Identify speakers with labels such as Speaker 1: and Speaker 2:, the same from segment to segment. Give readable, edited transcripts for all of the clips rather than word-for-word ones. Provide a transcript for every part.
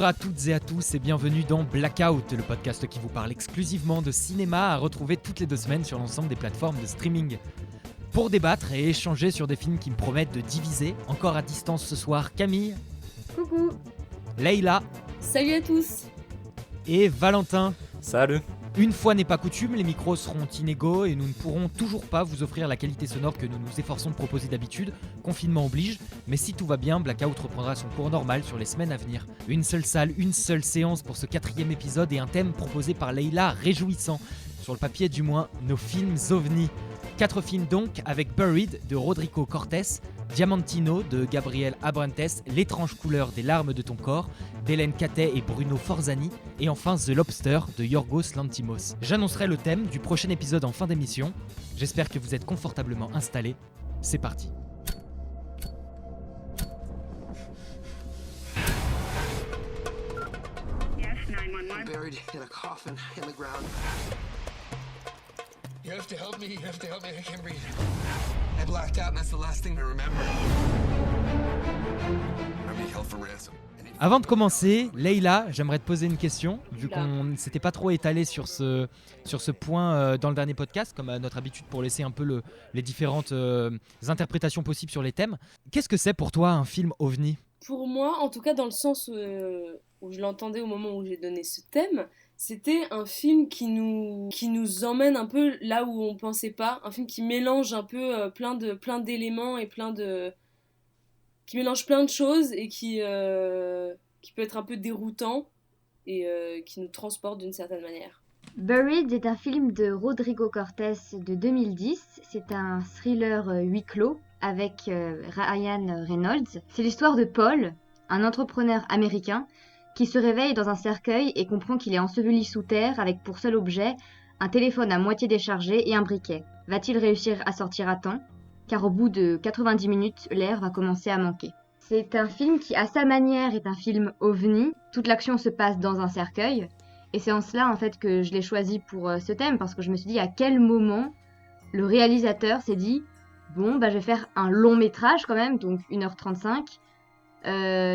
Speaker 1: à toutes et à tous et bienvenue dans Blackout, le podcast qui vous parle exclusivement de cinéma à retrouver toutes les 2 semaines sur l'ensemble des plateformes de streaming. Pour débattre et échanger sur des films qui me promettent de diviser, encore à distance ce soir, Camille.
Speaker 2: Coucou.
Speaker 1: Leïla.
Speaker 2: Salut à tous.
Speaker 1: Et Valentin.
Speaker 3: Salut.
Speaker 1: Une fois n'est pas coutume, les micros seront inégaux et nous ne pourrons toujours pas vous offrir la qualité sonore que nous nous efforçons de proposer d'habitude, confinement oblige, mais si tout va bien, Blackout reprendra son cours normal sur les semaines à venir. Une seule salle, une seule séance pour ce 4e épisode et un thème proposé par Leïla réjouissant. Sur le papier du moins, nos films ovnis. 4 films donc, avec Buried de Rodrigo Cortés, Diamantino de Gabriel Abrantes, L'étrange couleur des larmes de ton corps d'Hélène Catet et Bruno Forzani, et enfin The Lobster de Yorgos Lanthimos. J'annoncerai le thème du prochain épisode en fin d'émission. J'espère que vous êtes confortablement installés. C'est parti.
Speaker 4: I'm buried in a coffin in the ground. You have to help me, I can't breathe. I blacked out and that's the last thing I remember. I'm being held for ransom.
Speaker 1: Avant de commencer, Leïla, j'aimerais te poser une question, vu qu'on ne s'était pas trop étalé sur ce point dans le dernier podcast, comme à notre habitude pour laisser un peu les différentes interprétations possibles sur les thèmes. Qu'est-ce que c'est pour toi un film ovni ?
Speaker 2: Pour moi, en tout cas dans le sens où je l'entendais au moment où j'ai donné ce thème, c'était un film qui nous emmène un peu là où on pensait pas, un film qui mélange un peu plein d'éléments et qui mélange plein de choses et qui peut être un peu déroutant et qui nous transporte d'une certaine manière.
Speaker 5: Buried est un film de Rodrigo Cortés de 2010. C'est un thriller huis clos avec Ryan Reynolds. C'est l'histoire de Paul, un entrepreneur américain, qui se réveille dans un cercueil et comprend qu'il est enseveli sous terre avec pour seul objet un téléphone à moitié déchargé et un briquet. Va-t-il réussir à sortir à temps ? Car au bout de 90 minutes, l'air va commencer à manquer. C'est un film qui, à sa manière, est un film ovni. Toute l'action se passe dans un cercueil. Et c'est en cela, en fait, que je l'ai choisi pour ce thème, parce que je me suis dit à quel moment le réalisateur s'est dit « Bon, je vais faire un long métrage quand même, donc 1h35,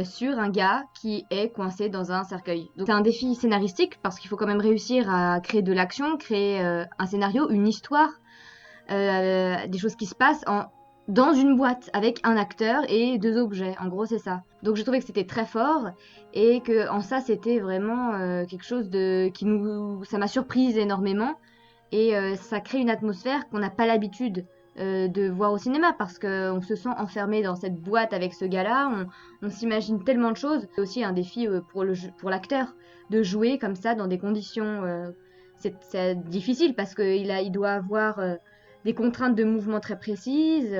Speaker 5: sur un gars qui est coincé dans un cercueil. » Donc c'est un défi scénaristique, parce qu'il faut quand même réussir à créer de l'action, créer un scénario, une histoire, des choses qui se passent dans une boîte avec un acteur et 2 objets. En gros, c'est ça. Donc j'ai trouvé que c'était très fort et que en ça c'était vraiment quelque chose ça m'a surprise énormément et ça crée une atmosphère qu'on n'a pas l'habitude de voir au cinéma parce qu'on se sent enfermé dans cette boîte avec ce gars-là. On s'imagine tellement de choses. C'est aussi un défi pour l'acteur de jouer comme ça dans des conditions c'est difficile parce qu'il doit avoir des contraintes de mouvement très précises,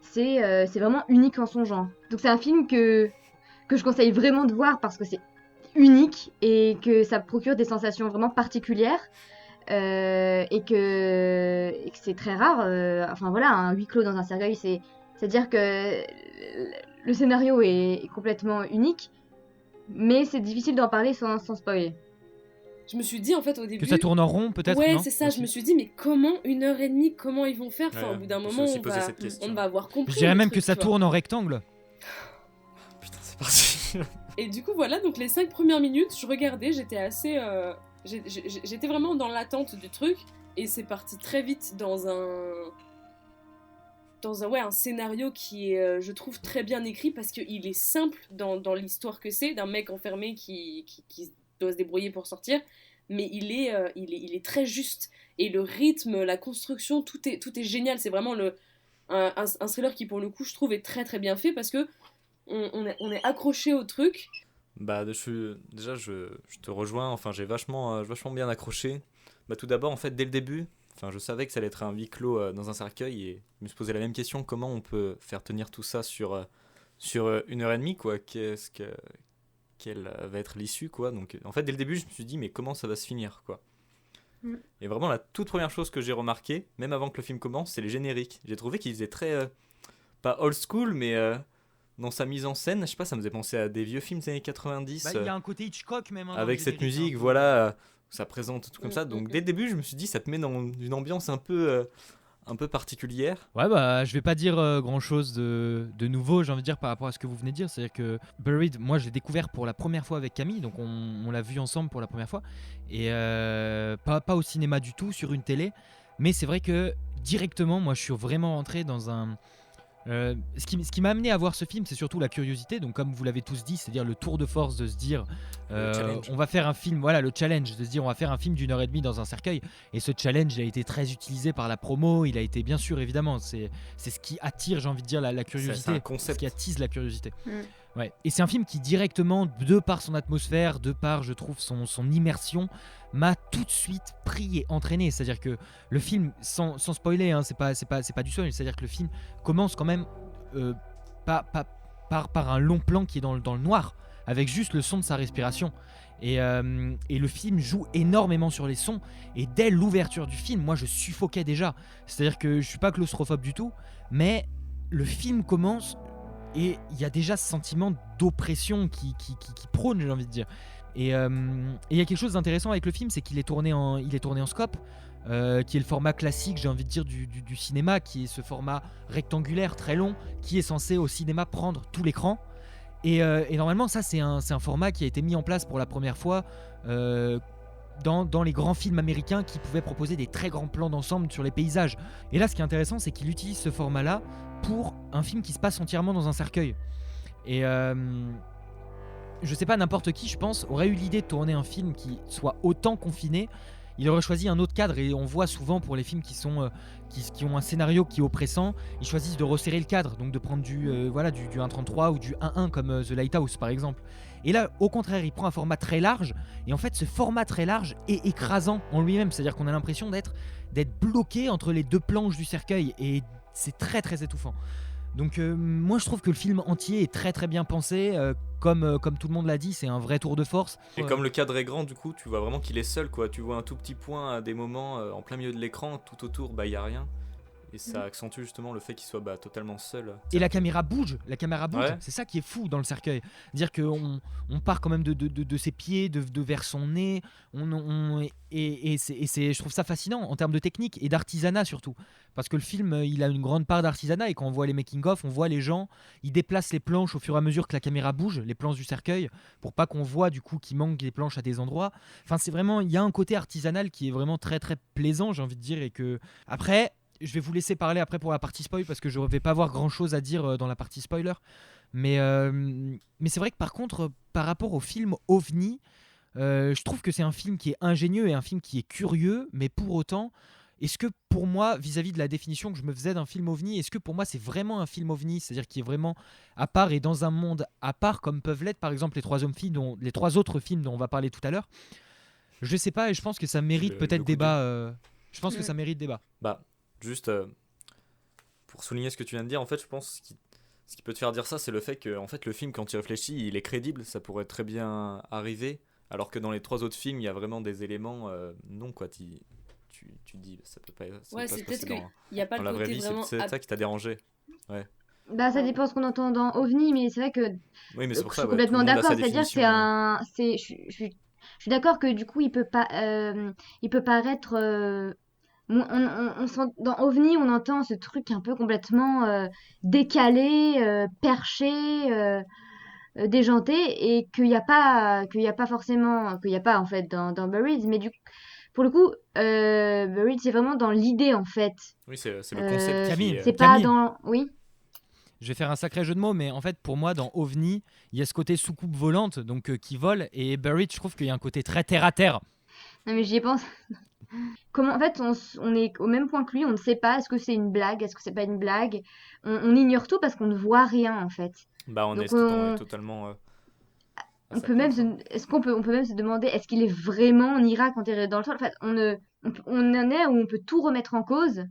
Speaker 5: c'est vraiment unique en son genre. Donc c'est un film que je conseille vraiment de voir parce que c'est unique et que ça procure des sensations vraiment particulières et que c'est très rare. Un huis clos dans un cercueil, c'est-à-dire que le scénario est complètement unique, mais c'est difficile d'en parler sans spoiler.
Speaker 2: Je me suis dit en fait au début...
Speaker 1: Que ça tourne en rond peut-être,
Speaker 2: ouais,
Speaker 1: non ?
Speaker 2: c'est ça, je me suis dit mais comment 1h30, comment ils vont faire ? Au bout d'un moment on va avoir compris.
Speaker 1: Je dirais même
Speaker 2: truc,
Speaker 1: que ça tourne en rectangle.
Speaker 3: Putain, c'est parti.
Speaker 2: Et du coup voilà, donc les 5 premières minutes, je regardais, j'étais assez... j'étais vraiment dans l'attente du truc et c'est parti très vite dans un scénario qui est, je trouve, très bien écrit parce qu'il est simple dans l'histoire que c'est, d'un mec enfermé qui doit se débrouiller pour sortir, mais il est très juste. Et le rythme, la construction, tout est génial. C'est vraiment un thriller qui, pour le coup, je trouve, est très très bien fait parce que on est accroché au truc.
Speaker 3: Je te rejoins, j'ai vachement bien accroché. Tout d'abord, en fait, dès le début, je savais que ça allait être un huis clos dans un cercueil et je me suis posé la même question, comment on peut faire tenir tout ça sur 1h30, quoi. Quelle va être l'issue, quoi. Donc en fait dès le début je me suis dit mais comment ça va se finir, quoi. Et vraiment la toute première chose que j'ai remarqué, même avant que le film commence, c'est les génériques. J'ai trouvé qu'ils faisaient très pas old school mais dans sa mise en scène, je sais pas, ça me faisait penser à des vieux films des années 90
Speaker 1: il y a un côté Hitchcock même
Speaker 3: avec cette musique, voilà, ça présente tout comme ça. Donc dès le début je me suis dit ça te met dans une ambiance un peu un peu particulière.
Speaker 1: Ouais, bah, je vais pas dire grand chose de nouveau, j'ai envie de dire, par rapport à ce que vous venez de dire. C'est-à-dire que Buried, moi, je l'ai découvert pour la première fois avec Camille, donc on l'a vu ensemble pour la première fois. Et pas au cinéma du tout, sur une télé. Mais c'est vrai que directement, moi, je suis vraiment rentré dans un. Ce qui m'a amené à voir ce film, c'est surtout la curiosité. Donc, comme vous l'avez tous dit, c'est-à-dire le tour de force de se dire on va faire un film, voilà, le challenge de se dire on va faire un film d'1 h 30 dans un cercueil. Et ce challenge a été très utilisé par la promo. Il a été, bien sûr, évidemment, c'est ce qui attire, j'ai envie de dire, la curiosité.
Speaker 3: C'est un concept.
Speaker 1: Ce qui attise la curiosité.
Speaker 5: Mm.
Speaker 1: Ouais. Et c'est un film qui, directement, de par son atmosphère, de par, je trouve, son immersion, m'a tout de suite pris et entraîné. C'est-à-dire que le film, sans spoiler, hein, c'est pas du spoil, c'est-à-dire que le film commence quand même par un long plan qui est dans le noir, avec juste le son de sa respiration. Et le film joue énormément sur les sons. Et dès l'ouverture du film, moi je suffoquais déjà. C'est-à-dire que je suis pas claustrophobe du tout, mais le film commence et il y a déjà ce sentiment d'oppression qui prône, j'ai envie de dire. Et il y a quelque chose d'intéressant avec le film, c'est qu'il est tourné en scope, qui est le format classique, j'ai envie de dire, du cinéma, qui est ce format rectangulaire très long, qui est censé au cinéma prendre tout l'écran. Et normalement, ça c'est un format qui a été mis en place pour la première fois dans les grands films américains qui pouvaient proposer des très grands plans d'ensemble sur les paysages. Et là, ce qui est intéressant, c'est qu'il utilise ce format-là pour un film qui se passe entièrement dans un cercueil. Et je sais pas, n'importe qui, je pense, aurait eu l'idée de tourner un film qui soit autant confiné. Il aurait choisi un autre cadre, et on voit souvent pour les films qui ont un scénario qui est oppressant, ils choisissent de resserrer le cadre, donc de prendre du 1.33 ou du 1.1 comme The Lighthouse par exemple. Et là, au contraire, il prend un format très large, et en fait, ce format très large est écrasant en lui-même, c'est-à-dire qu'on a l'impression d'être bloqué entre les deux planches du cercueil, et c'est très très étouffant. Donc moi je trouve que le film entier est très très bien pensé, comme tout le monde l'a dit, c'est un vrai tour de force.
Speaker 3: Et comme le cadre est grand, du coup, tu vois vraiment qu'il est seul, quoi. Tu vois un tout petit point à des moments en plein milieu de l'écran, tout autour, bah, y a rien. Et ça accentue justement le fait qu'il soit totalement seul.
Speaker 1: Et la caméra bouge,
Speaker 3: Ouais.
Speaker 1: C'est ça qui est fou dans le cercueil. Dire qu'on part quand même de ses pieds, de vers son nez, je trouve ça fascinant en termes de technique et d'artisanat surtout. Parce que le film, il a une grande part d'artisanat, et quand on voit les making-of, on voit les gens, ils déplacent les planches au fur et à mesure que la caméra bouge, les planches du cercueil, pour pas qu'on voit du coup qu'il manque des planches à des endroits. Enfin, c'est vraiment, il y a un côté artisanal qui est vraiment très très plaisant, j'ai envie de dire, et que après. Je vais vous laisser parler après pour la partie spoil, parce que je ne vais pas avoir grand chose à dire dans la partie spoiler. Mais c'est vrai que par contre, par rapport au film OVNI, je trouve que c'est un film qui est ingénieux et un film qui est curieux. Mais pour autant, est-ce que pour moi, vis-à-vis de la définition que je me faisais d'un film OVNI, est-ce que pour moi c'est vraiment un film OVNI, c'est-à-dire qui est vraiment à part et dans un monde à part, comme peuvent l'être par exemple les trois autres films dont on va parler tout à l'heure? Je sais pas, et je pense que ça mérite peut-être débat. Je pense que ça mérite débat.
Speaker 3: Bah, juste pour souligner ce que tu viens de dire, en fait, je pense ce qui peut te faire dire ça, c'est le fait que en fait, le film, quand il réfléchit, il est crédible, ça pourrait très bien arriver, alors que dans les trois autres films, il y a vraiment des éléments, non quoi, tu te dis, ça peut pas
Speaker 2: Ouais,
Speaker 3: se
Speaker 2: c'est
Speaker 3: passer
Speaker 2: peut-être qu'il n'y a pas
Speaker 3: dans
Speaker 2: le
Speaker 3: la vraie
Speaker 2: côté
Speaker 3: vie,
Speaker 2: vraiment.
Speaker 3: c'est ça qui t'a dérangé. Ouais.
Speaker 5: Bah, ça dépend ce qu'on entend dans OVNI, mais c'est vrai que
Speaker 3: Oui, mais c'est pour
Speaker 5: je
Speaker 3: ça,
Speaker 5: suis
Speaker 3: ouais, tout le
Speaker 5: complètement
Speaker 3: monde a
Speaker 5: d'accord.
Speaker 3: sa
Speaker 5: C'est-à-dire que c'est
Speaker 3: définition.
Speaker 5: je suis d'accord que du coup, il peut paraître. Dans OVNI, on entend ce truc un peu complètement décalé, perché, déjanté, et qu'il y a pas forcément, qu'il y a pas en fait dans Buried. Mais pour le coup, Buried, c'est vraiment dans l'idée en fait.
Speaker 3: Oui, c'est le concept qui
Speaker 5: C'est
Speaker 3: est...
Speaker 5: pas
Speaker 1: Camille.
Speaker 5: dans. Oui.
Speaker 1: Je vais faire un sacré jeu de mots, mais en fait, pour moi, dans OVNI, il y a ce côté soucoupe volante, donc qui vole, et Buried, je trouve qu'il y a un côté très terre à terre.
Speaker 5: Non, mais j'y ai pensé. Comment, en fait, on est au même point que lui, on ne sait pas, est-ce que c'est une blague, est-ce que c'est pas une blague. On ignore tout parce qu'on ne voit rien en fait.
Speaker 3: Bah, on
Speaker 5: Donc
Speaker 3: est totalement à
Speaker 5: on
Speaker 3: sa
Speaker 5: peut même
Speaker 3: place, hein.
Speaker 5: on peut même se demander, est-ce qu'il est vraiment en Irak enterré dans le sol? En fait, on en est où on peut tout remettre en cause.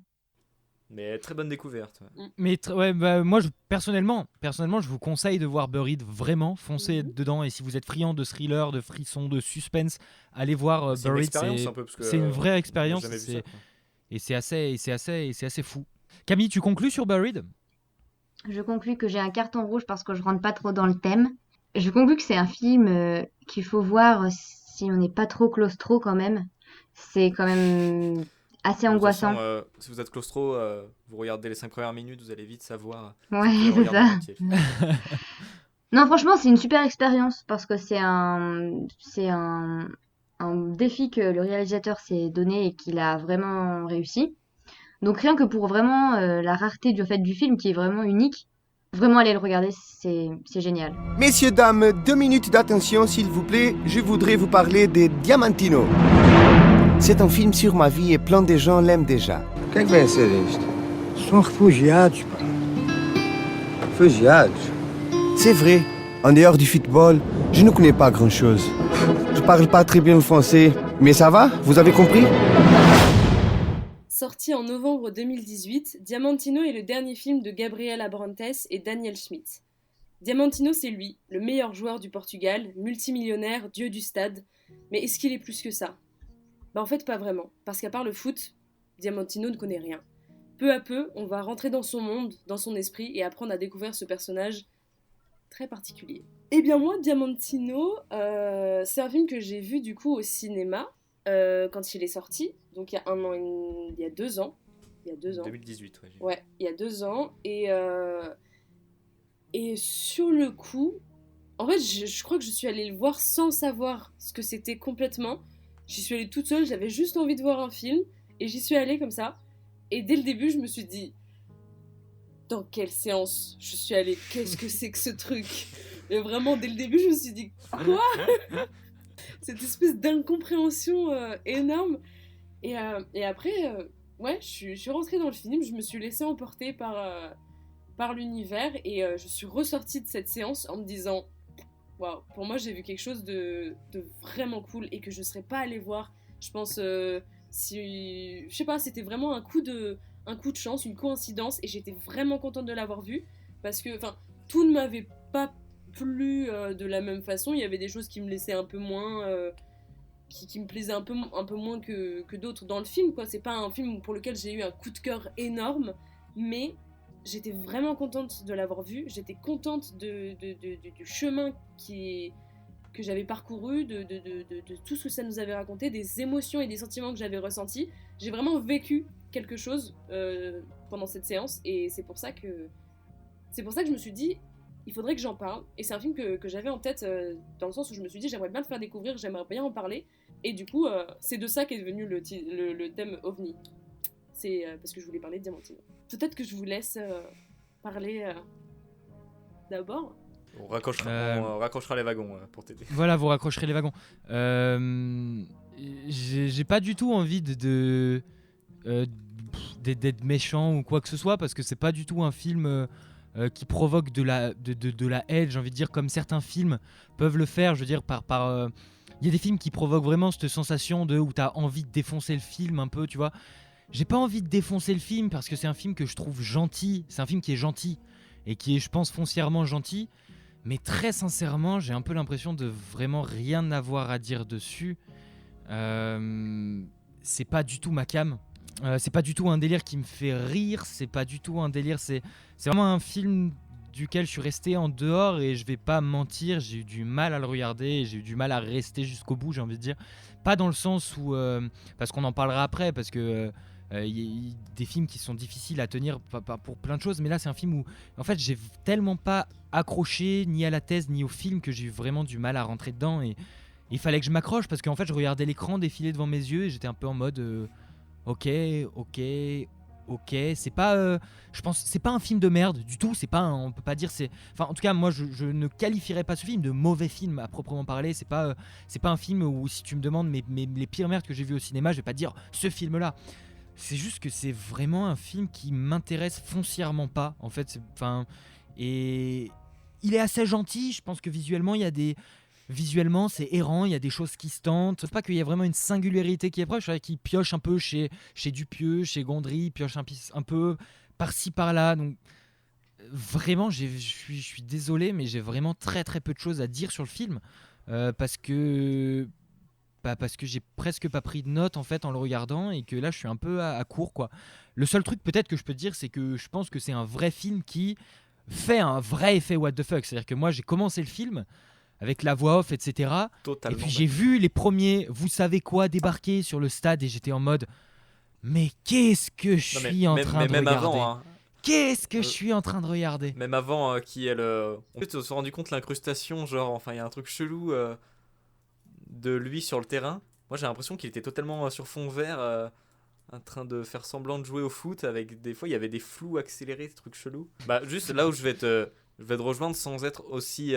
Speaker 3: Mais très bonne découverte. Ouais.
Speaker 1: Mais moi, personnellement, je vous conseille de voir Buried, vraiment, foncez dedans, et si vous êtes friand de thriller, de frissons, de suspense, allez voir
Speaker 3: C'est une
Speaker 1: Buried,
Speaker 3: expérience un peu, parce que
Speaker 1: c'est une vraie
Speaker 3: on n'a
Speaker 1: expérience,
Speaker 3: jamais vu ça, quoi.
Speaker 1: et c'est assez fou. Camille, tu conclus sur Buried?
Speaker 5: Je conclus que j'ai un carton rouge parce que je rentre pas trop dans le thème. Je conclus que c'est un film qu'il faut voir si on n'est pas trop claustro quand même. C'est quand même assez
Speaker 3: De toute
Speaker 5: angoissant.
Speaker 3: façon, si vous êtes claustro, vous regardez les 5 premières minutes, vous allez vite savoir.
Speaker 5: Ouais,
Speaker 3: si vous
Speaker 5: c'est
Speaker 3: pouvez regarder
Speaker 5: ça.
Speaker 3: en entier le film.
Speaker 5: Non, franchement, c'est une super expérience parce que c'est un défi que le réalisateur s'est donné et qu'il a vraiment réussi. Donc rien que pour vraiment la rareté du fait du film qui est vraiment unique, vraiment aller le regarder, c'est génial.
Speaker 6: Messieurs, dames, 2 minutes d'attention, s'il vous plaît. Je voudrais vous parler de Diamantino. C'est un film sur ma vie et plein de gens l'aiment déjà.
Speaker 7: Kijk bij een serieus. São refugiados, pá. Refugiados.
Speaker 6: C'est vrai, en dehors du football, je ne connais pas grand-chose. Je parle pas très bien le français, mais ça va? Vous avez compris?
Speaker 2: Sorti en novembre 2018, Diamantino est le dernier film de Gabriel Abrantes et Daniel Schmidt. Diamantino, c'est lui, le meilleur joueur du Portugal, multimillionnaire, dieu du stade. Mais est-ce qu'il est plus que ça? En fait, pas vraiment, parce qu'à part le foot, Diamantino ne connaît rien. Peu à peu, on va rentrer dans son monde, dans son esprit, et apprendre à découvrir ce personnage très particulier. Eh bien moi, Diamantino, c'est un film que j'ai vu du coup au cinéma quand il est sorti, donc il y a il y a 2 ans. Il y a 2 ans.
Speaker 3: 2018, ouais.
Speaker 2: Ouais, il y a 2 ans, et sur le coup, en fait, je crois que je suis allée le voir sans savoir ce que c'était complètement. J'y suis allée toute seule, j'avais juste envie de voir un film, et j'y suis allée comme ça. Et dès le début, je me suis dit, dans quelle séance je suis allée? Qu'est-ce que c'est que ce truc? Et vraiment, dès le début, je me suis dit, quoi? Cette espèce d'incompréhension énorme. Et après, ouais, je suis rentrée dans le film, je me suis laissée emporter par l'univers, et je suis ressortie de cette séance en me disant, waouh, pour moi, j'ai vu quelque chose de vraiment cool et que je ne serais pas allée voir. Je pense, si, je sais pas, c'était vraiment un coup de chance, une coïncidence, et j'étais vraiment contente de l'avoir vu parce que, enfin, tout ne m'avait pas plu de la même façon. Il y avait des choses qui me laissaient un peu moins, qui me plaisaient un peu moins que d'autres dans le film, quoi. C'est pas un film pour lequel j'ai eu un coup de cœur énorme, mais j'étais vraiment contente de l'avoir vu. J'étais contente du chemin que j'avais parcouru, de tout ce que ça nous avait raconté, des émotions et des sentiments que j'avais ressentis. J'ai vraiment vécu quelque chose pendant cette séance, et c'est pour ça que je me suis dit, il faudrait que j'en parle. Et c'est un film que j'avais en tête dans le sens où je me suis dit, j'aimerais bien le faire découvrir, j'aimerais bien en parler. Et du coup, c'est de ça qu'est devenu le thème OVNI. C'est parce que je voulais parler de Diamantino. Peut-être que je vous laisse parler d'abord.
Speaker 3: On raccrochera les wagons pour t'aider.
Speaker 1: Voilà, vous raccrocherez les wagons. J'ai pas du tout envie d'être méchant ou quoi que ce soit, parce que c'est pas du tout un film qui provoque de la haine, j'ai envie de dire, comme certains films peuvent le faire. Je veux dire, il y a des films qui provoquent vraiment cette sensation où t'as envie de défoncer le film un peu, tu vois. J'ai pas envie de défoncer le film parce que c'est un film que je trouve gentil. C'est un film qui est gentil et qui est, je pense, foncièrement gentil. Mais très sincèrement, j'ai un peu l'impression de vraiment rien avoir à dire dessus. C'est pas du tout ma came. C'est pas du tout un délire qui me fait rire. C'est pas du tout un délire. C'est vraiment un film duquel je suis resté en dehors, et je vais pas mentir, j'ai eu du mal à le regarder. J'ai eu du mal à rester jusqu'au bout, j'ai envie de dire. Pas dans le sens où... parce qu'on en parlera après, parce que... y a des films qui sont difficiles à tenir pour plein de choses, mais là c'est un film où en fait j'ai tellement pas accroché ni à la thèse ni au film que j'ai eu vraiment du mal à rentrer dedans, et il fallait que je m'accroche parce qu'en fait je regardais l'écran défiler devant mes yeux et j'étais un peu en mode ok, c'est pas je pense c'est pas un film de merde du tout, c'est pas on peut pas dire enfin en tout cas moi je ne qualifierais pas ce film de mauvais film à proprement parler. C'est pas un film où si tu me demandes les pires merdes que j'ai vu au cinéma, je vais pas dire ce film là. C'est juste que c'est vraiment un film qui m'intéresse foncièrement pas, en fait. Et il est assez gentil. Je pense que visuellement, visuellement, c'est errant. Il y a des choses qui se tentent. C'est pas qu'il y a vraiment une singularité qui est proche. Qui pioche un peu chez Dupieux, chez Gondry, pioche un peu par-ci par-là. Donc vraiment, je suis désolé, mais j'ai vraiment très très peu de choses à dire sur le film parce que j'ai presque pas pris de notes en fait en le regardant, et que là je suis un peu à court, quoi. Le seul truc peut-être que je peux te dire, c'est que je pense que c'est un vrai film qui fait un vrai effet what the fuck. C'est-à-dire que moi j'ai commencé le film avec la voix off, etc.
Speaker 3: Totalement.
Speaker 1: Et puis j'ai vu les premiers vous savez quoi débarquer sur le stade, et j'étais en mode Mais qu'est-ce que je
Speaker 3: Non, mais,
Speaker 1: suis en
Speaker 3: même,
Speaker 1: train
Speaker 3: mais
Speaker 1: de
Speaker 3: même
Speaker 1: regarder?
Speaker 3: avant, hein.
Speaker 1: Qu'est-ce que je
Speaker 3: Euh,
Speaker 1: suis en train de regarder?
Speaker 3: Même avant on s'est rendu compte de l'incrustation, genre, enfin, il y a un truc chelou de lui sur le terrain. Moi, j'ai l'impression qu'il était totalement sur fond vert, en train de faire semblant de jouer au foot, avec des fois, il y avait des flous accélérés, des trucs chelous. Bah, juste là où je vais te rejoindre sans être aussi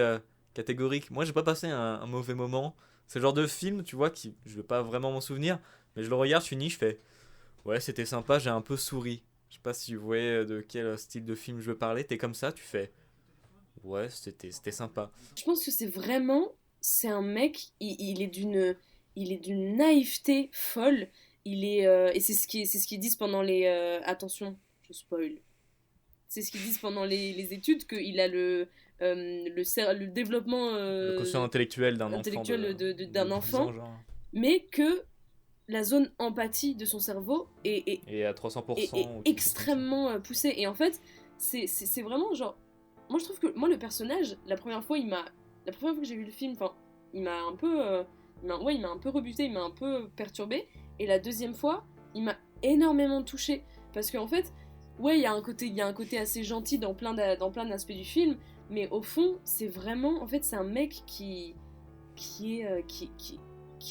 Speaker 3: catégorique. Moi, j'ai pas passé un mauvais moment. C'est le genre de film, tu vois, qui, je vais pas vraiment m'en souvenir, mais je le regarde, je finis, je fais, ouais, c'était sympa, j'ai un peu souri. Je sais pas si vous voyez de quel style de film je veux parler. T'es comme ça, tu fais, ouais, c'était sympa.
Speaker 2: Je pense que c'est un mec, il est d'une naïveté folle. Et c'est ce qu'ils disent pendant attention, je spoil. C'est ce qu'ils disent pendant les études, qu'il a le développement
Speaker 3: Le quotient intellectuel d'un enfant
Speaker 2: intellectuel d'un
Speaker 3: 10
Speaker 2: enfant,
Speaker 3: ans, genre.
Speaker 2: mais que la zone empathie de son cerveau
Speaker 3: Et à 300%
Speaker 2: est
Speaker 3: ou quelque chose comme ça.
Speaker 2: extrêmement poussée. Et en fait, c'est vraiment genre. Moi, je trouve que moi, le personnage, la première fois que j'ai vu le film, enfin, il m'a un peu. Ouais, il m'a un peu rebuté, il m'a un peu perturbé. Et la deuxième fois, il m'a énormément touchée. Parce qu'en fait, ouais, il y a un côté assez gentil dans plein d'aspects du film. Mais au fond, c'est vraiment. En fait, c'est un mec qui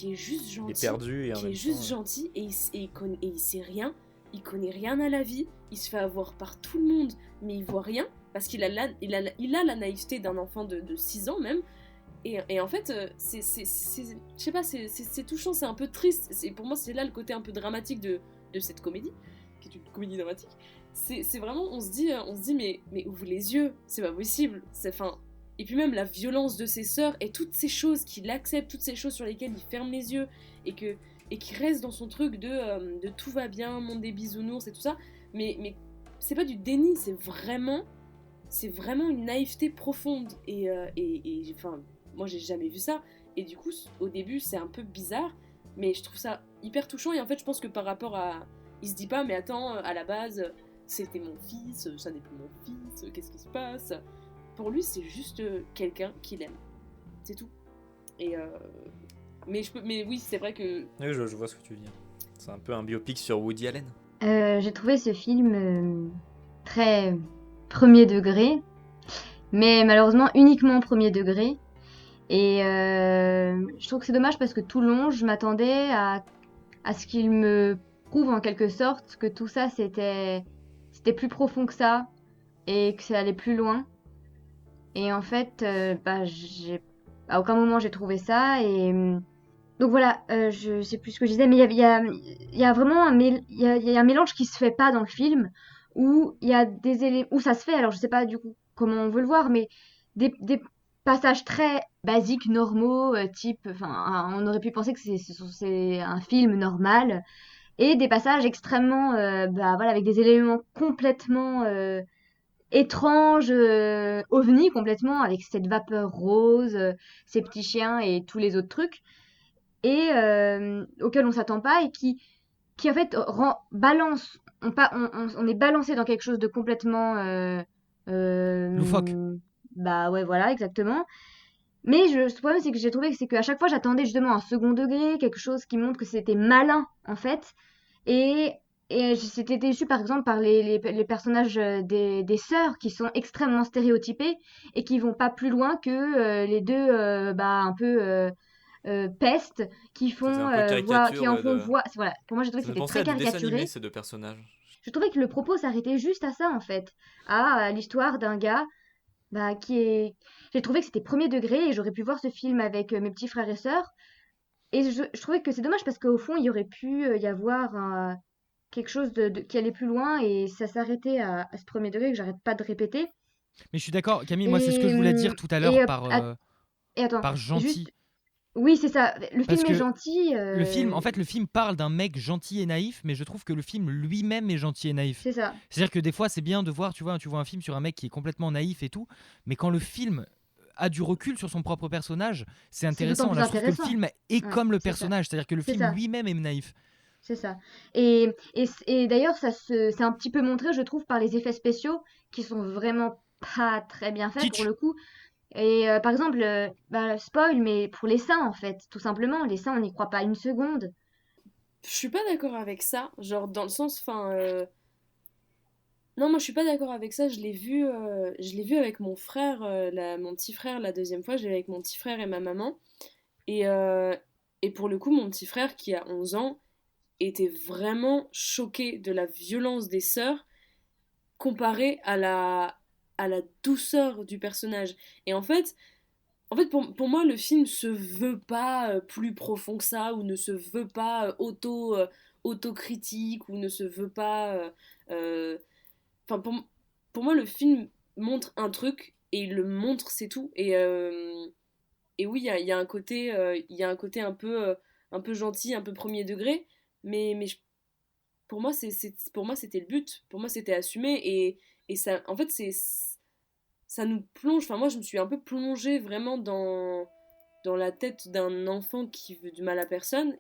Speaker 2: est juste
Speaker 3: Il est
Speaker 2: gentil,
Speaker 3: perdu et en
Speaker 2: qui
Speaker 3: même
Speaker 2: est juste
Speaker 3: temps,
Speaker 2: gentil et il sait rien, il connaît rien à la vie, il se fait avoir par tout le monde, mais il voit rien parce il a la naïveté d'un enfant de 6 ans même. Et en fait, je sais pas, c'est touchant, c'est un peu triste. Pour moi, c'est là le côté un peu dramatique de cette comédie, qui est une comédie dramatique. C'est vraiment, on se dit mais ouvre les yeux, c'est pas possible. Et puis même la violence de ses sœurs et toutes ces choses qu'il accepte, toutes ces choses sur lesquelles il ferme les yeux et qui reste dans son truc de tout va bien, monde des bisounours et tout ça. Mais c'est pas du déni, c'est vraiment une naïveté profonde. Enfin, moi j'ai jamais vu ça. Et du coup, au début, c'est un peu bizarre, mais je trouve ça hyper touchant. Et en fait, je pense que par rapport à. Il se dit pas, mais attends, à la base, c'était mon fils, ça n'est plus mon fils, qu'est-ce qui se passe? Pour lui, c'est juste quelqu'un qu'il aime. C'est tout. Et mais oui, c'est vrai que.
Speaker 3: oui, je vois ce que tu veux dire. C'est un peu un biopic sur Woody Allen.
Speaker 5: J'ai trouvé ce film très premier degré, mais malheureusement uniquement premier degré. Et je trouve que c'est dommage parce que tout le long, je m'attendais à ce qu'il me prouve en quelque sorte que tout ça c'était plus profond que ça et que ça allait plus loin. Et en fait, à aucun moment j'ai trouvé ça. Et donc voilà, je sais plus ce que je disais, mais il y a vraiment il y a un mélange qui se fait pas dans le film où il y a des éléments où ça se fait. Alors je sais pas du coup comment on veut le voir, mais des passages très basiques, normaux, enfin, on aurait pu penser que c'est un film normal, et des passages extrêmement, voilà, avec des éléments complètement étranges, ovni complètement, avec cette vapeur rose, ces petits chiens et tous les autres trucs, et auxquels on s'attend pas et qui en fait balance, on est balancé dans quelque chose de complètement
Speaker 1: Loufoque.
Speaker 5: bah ouais, voilà, exactement. Mais ce problème, c'est que j'ai trouvé que c'est qu'à chaque fois, j'attendais justement un second degré, quelque chose qui montre que c'était malin, en fait. Et, c'était déçu, par exemple, par les personnages des sœurs, qui sont extrêmement stéréotypés et qui vont pas plus loin que les deux, un peu pestes, qui
Speaker 3: Ça faisait
Speaker 5: font
Speaker 3: un peu caricature,
Speaker 5: qui en
Speaker 3: ouais,
Speaker 5: font voir. Voilà, pour moi, j'ai trouvé
Speaker 3: Ça
Speaker 5: que
Speaker 3: me
Speaker 5: c'était
Speaker 3: pensait à
Speaker 5: très
Speaker 3: des dessins
Speaker 5: caricaturé.
Speaker 3: animés, ces deux personnages.
Speaker 5: Je trouvais que le propos s'arrêtait juste à ça, en fait, à l'histoire d'un gars qui est. J'ai trouvé que c'était premier degré et j'aurais pu voir ce film avec mes petits frères et sœurs. Et je trouvais que c'est dommage parce qu'au fond, il y aurait pu y avoir quelque chose qui allait plus loin et ça s'arrêtait à ce premier degré que j'arrête pas de répéter.
Speaker 1: Mais je suis d'accord, Camille, moi c'est ce que je
Speaker 5: Et,
Speaker 1: voulais dire tout à l'heure
Speaker 5: et attends,
Speaker 1: par gentil.
Speaker 5: juste. Oui, c'est ça. Le
Speaker 1: Parce
Speaker 5: film est
Speaker 1: que
Speaker 5: gentil.
Speaker 1: le film parle d'un mec gentil et naïf, mais je trouve que le film lui-même est gentil et naïf.
Speaker 5: C'est ça.
Speaker 1: C'est-à-dire que des fois, c'est bien de voir, tu vois un film sur un mec qui est complètement naïf et tout, mais quand le film a du recul sur son propre personnage, c'est intéressant.
Speaker 5: d'autant plus
Speaker 1: Là, je trouve que le
Speaker 5: intéressant.
Speaker 1: film est
Speaker 5: Ouais,
Speaker 1: comme le
Speaker 5: c'est ça.
Speaker 1: personnage, c'est-à-dire que le
Speaker 5: C'est
Speaker 1: film
Speaker 5: ça.
Speaker 1: lui-même est naïf.
Speaker 5: C'est ça. Et d'ailleurs, c'est un petit peu montré, je trouve, par les effets spéciaux qui sont vraiment pas très bien faits pour
Speaker 1: Kitsch.
Speaker 5: le coup. Et par exemple, spoil, mais pour les seins, en fait, tout simplement, les seins, on n'y croit pas une seconde.
Speaker 2: Je suis pas d'accord avec ça, genre dans le sens, non, moi je suis pas d'accord avec ça. Je l'ai vu avec mon frère, mon petit frère la deuxième fois. Je l'ai vu avec mon petit frère et ma maman. Et, euh, et pour le coup, mon petit frère qui a 11 ans était vraiment choqué de la violence des sœurs comparée à la douceur du personnage. Et en fait, pour moi, le film se veut pas plus profond que ça, ou ne se veut pas autocritique, ou ne se veut pas. Euh, Enfin, pour moi, le film montre un truc, et il le montre, c'est tout. Et oui, il y a un côté, il y a un côté un peu gentil, un peu premier degré, mais pour moi, pour moi, c'était le but. Pour moi, c'était assumé, et ça, en fait, ça nous plonge. Enfin, moi, je me suis un peu plongée vraiment dans la tête d'un enfant qui veut du mal à personne,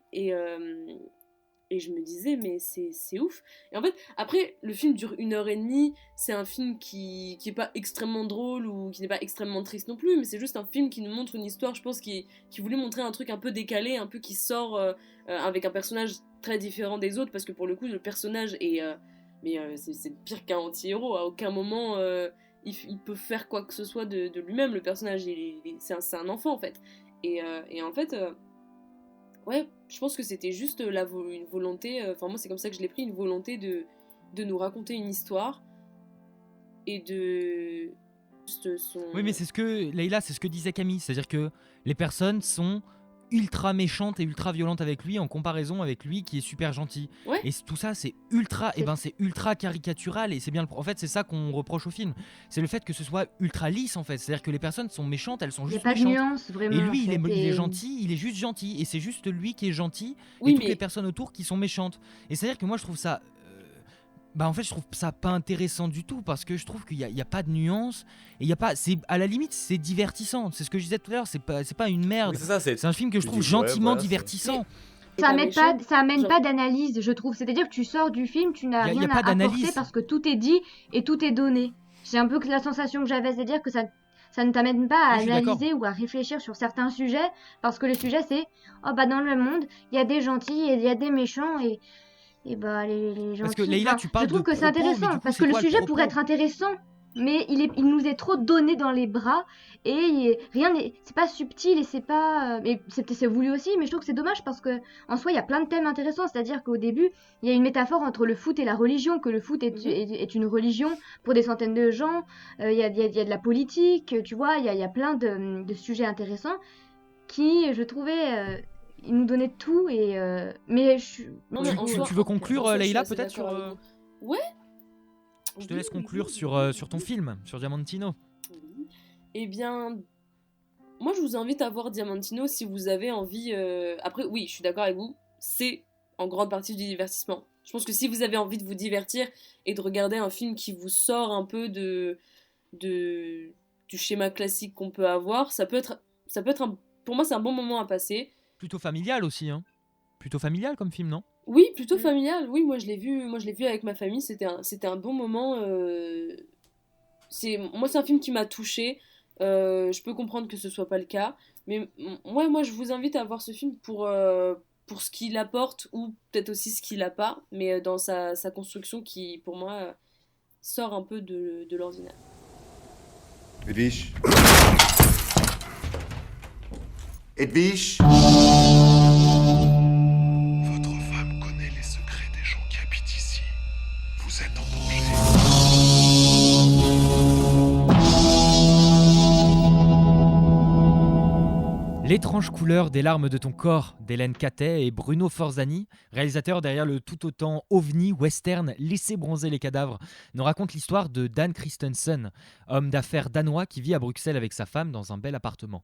Speaker 2: et je me disais, mais c'est ouf. Et en fait, après, le film dure 1h30. C'est un film qui est pas extrêmement drôle ou qui n'est pas extrêmement triste non plus, mais c'est juste un film qui nous montre une histoire, je pense, qui voulait montrer un truc un peu décalé, un peu qui sort avec un personnage très différent des autres, parce que pour le coup, le personnage est. C'est pire qu'un anti-héros. À aucun moment, il peut faire quoi que ce soit de lui-même. Le personnage, c'est un enfant, en fait. Et en fait. Ouais, je pense que c'était juste une volonté, enfin moi c'est comme ça que je l'ai pris, une volonté de nous raconter une histoire et de juste son...
Speaker 1: Oui, mais c'est ce que Leïla, c'est ce que disait Camille, c'est-à-dire que les personnes sont ultra méchantes et ultra violentes avec lui en comparaison avec lui qui est super gentil.
Speaker 2: Ouais.
Speaker 1: Et tout ça c'est ultra c'est ultra caricatural et c'est bien en fait c'est ça qu'on reproche au film. C'est le fait que ce soit ultra lisse en fait, c'est-à-dire que les personnes sont méchantes, elles sont
Speaker 5: Il n'y a
Speaker 1: juste
Speaker 5: pas de
Speaker 1: méchantes.
Speaker 5: nuance vraiment.
Speaker 1: Et lui,
Speaker 5: en fait,
Speaker 1: il est gentil, il est juste gentil. Et c'est juste lui qui est gentil
Speaker 2: Oui,
Speaker 1: et toutes
Speaker 2: mais
Speaker 1: les personnes autour qui sont méchantes. Et c'est-à-dire que moi, je trouve ça. Bah, en fait, je trouve ça pas intéressant du tout parce que je trouve qu'il y a pas de nuance. Et il y a pas. À la limite, c'est divertissant. C'est ce que je disais tout à l'heure, c'est pas une merde.
Speaker 3: Oui, c'est ça,
Speaker 1: C'est un film que je
Speaker 3: tu
Speaker 1: trouve
Speaker 3: dis, ouais,
Speaker 1: gentiment
Speaker 3: voilà,
Speaker 1: divertissant.
Speaker 2: c'est
Speaker 5: ça
Speaker 2: pas
Speaker 5: amène
Speaker 2: méchant.
Speaker 5: pas, ça amène
Speaker 2: Genre-
Speaker 5: pas d'analyse, je trouve. C'est-à-dire que tu sors du film, tu n'as
Speaker 1: Y a
Speaker 5: rien
Speaker 1: pas
Speaker 5: à apporter
Speaker 1: d'analyse.
Speaker 5: parce que tout est dit et tout est donné. C'est un peu que la sensation que j'avais, c'est-à-dire que ça ne t'amène pas à
Speaker 1: Oui, je suis d'accord.
Speaker 5: analyser ou à réfléchir sur certains sujets parce que le sujet c'est oh bah dans le monde il y a des gentils et il y a des méchants et bah les
Speaker 1: Parce que
Speaker 5: gentils.
Speaker 1: Leïla,
Speaker 5: Enfin,
Speaker 1: tu
Speaker 5: je
Speaker 1: parles de
Speaker 5: trouve que c'est
Speaker 1: propos, mais
Speaker 5: intéressant
Speaker 1: du coup,
Speaker 5: parce
Speaker 1: c'est
Speaker 5: que le
Speaker 1: quoi le
Speaker 5: sujet
Speaker 1: propos
Speaker 5: pourrait être intéressant. Mais il nous est trop donné dans les bras et rien n'est, c'est pas subtil et c'est pas, mais c'est voulu aussi. Mais je trouve que c'est dommage parce que en soi il y a plein de thèmes intéressants. C'est-à-dire qu'au début il y a une métaphore entre le foot et la religion, que le foot
Speaker 2: Mhm.
Speaker 5: est une religion pour des centaines de gens. Il y a de la politique, tu vois. Il y a plein de sujets intéressants qui, je trouvais, ils nous donnaient tout mais
Speaker 2: Non, mais en soi,
Speaker 1: Tu veux
Speaker 2: en
Speaker 1: conclure,
Speaker 2: soi, je suis
Speaker 1: Leïla,
Speaker 2: assez
Speaker 1: peut-être
Speaker 2: d'accord
Speaker 1: sur.
Speaker 2: avec vous. Ouais.
Speaker 1: Je te
Speaker 2: Oui,
Speaker 1: laisse
Speaker 2: oui,
Speaker 1: conclure
Speaker 2: oui,
Speaker 1: sur ton
Speaker 2: oui.
Speaker 1: film, sur Diamantino.
Speaker 2: Oui. Eh bien, moi, je vous invite à voir Diamantino si vous avez envie. Après, oui, je suis d'accord avec vous. C'est en grande partie du divertissement. Je pense que si vous avez envie de vous divertir et de regarder un film qui vous sort un peu de du schéma classique qu'on peut avoir, ça peut être pour moi, c'est un bon moment à passer.
Speaker 1: Plutôt familial aussi, hein. Plutôt familial comme film, non?
Speaker 2: Oui, plutôt familial. Oui, moi, je l'ai vu avec ma famille. C'était un bon moment. Moi, c'est un film qui m'a touchée. Je peux comprendre que ce soit pas le cas, mais ouais, moi, je vous invite à voir ce film pour ce qu'il apporte ou peut-être aussi ce qu'il a pas, mais dans sa construction qui, pour moi, sort un peu de l'ordinaire.
Speaker 8: Edwige. Edwige.
Speaker 9: Votre femme connaît les secrets des gens qui habitent ici. Vous êtes en danger.
Speaker 1: L'étrange couleur des larmes de ton corps d'Hélène Catet et Bruno Forzani, réalisateur derrière le tout autant ovni western Laissez bronzer les cadavres, nous raconte l'histoire de Dan Christensen, homme d'affaires danois qui vit à Bruxelles avec sa femme dans un bel appartement.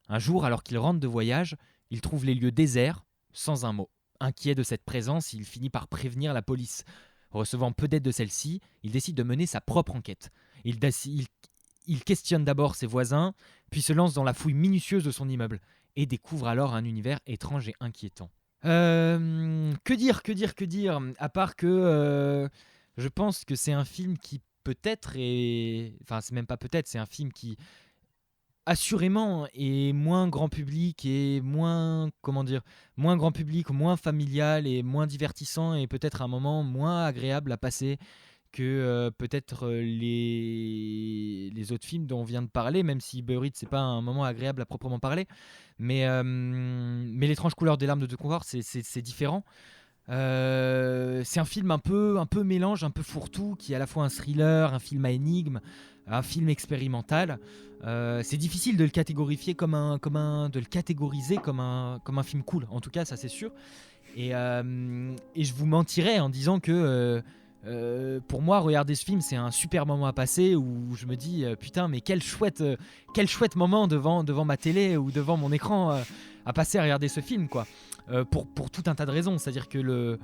Speaker 1: Un jour, alors qu'il rentre de voyage, il trouve les lieux déserts, sans un mot. Inquiet de cette présence, il finit par prévenir la police. Recevant peu d'aide de celle-ci, il décide de mener sa propre enquête. Il questionne d'abord ses voisins, puis se lance dans la fouille minutieuse de son immeuble, et découvre alors un univers étrange et inquiétant. Que dire à part que je pense que c'est un film qui peut-être est... Enfin, c'est même pas peut-être, c'est un film qui assurément est moins grand public et moins, comment dire, moins grand public, moins familial et moins divertissant et peut-être un moment moins agréable à passer que peut-être les autres films dont on vient de parler, même si Buried c'est pas un moment agréable à proprement parler, mais l'étrange couleur des larmes de Concorde c'est différent. C'est un film un peu mélange, un peu fourre-tout, qui est à la fois un thriller, un film à énigme, un film expérimental. C'est difficile de le catégorifier de le catégoriser comme un film cool. En tout cas, ça c'est sûr. Et je vous mentirais en disant que pour moi, regarder ce film, c'est un super moment à passer où je me dis putain, mais quel chouette moment devant ma télé ou devant mon écran à passer à regarder ce film, quoi. Pour tout un tas de raisons. C'est-à-dire que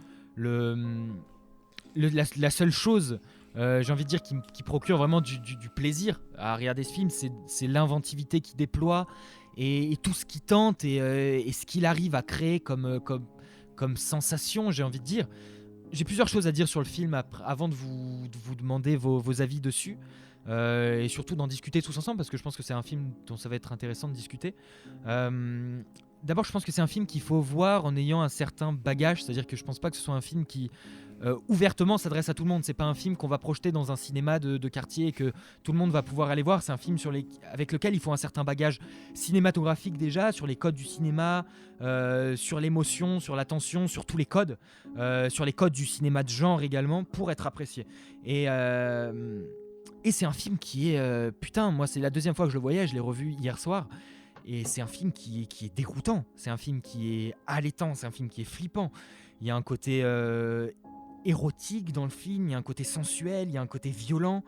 Speaker 1: la seule chose, j'ai envie de dire, qui procure vraiment du plaisir à regarder ce film, c'est l'inventivité qu'il déploie et tout ce qu'il tente et ce qu'il arrive à créer comme sensation, j'ai envie de dire. J'ai plusieurs choses à dire sur le film avant de vous demander vos avis dessus. Et surtout d'en discuter tous ensemble parce que je pense que c'est un film dont ça va être intéressant de discuter. D'abord, je pense que c'est un film qu'il faut voir en ayant un certain bagage, c'est-à-dire que je pense pas que ce soit un film qui ouvertement s'adresse à tout le monde. C'est pas un film qu'on va projeter dans un cinéma de quartier et que tout le monde va pouvoir aller voir. C'est un film avec lequel il faut un certain bagage cinématographique déjà, sur les codes du cinéma, sur l'émotion, sur l'attention, sur tous les codes, sur les codes du cinéma de genre également, pour être apprécié. Et c'est un film qui est... putain, moi c'est la deuxième fois que je le voyais, je l'ai revu hier soir. Et c'est un film qui est déroutant, c'est un film qui est haletant, c'est un film qui est flippant. Il y a un côté érotique dans le film, il y a un côté sensuel, il y a un côté violent.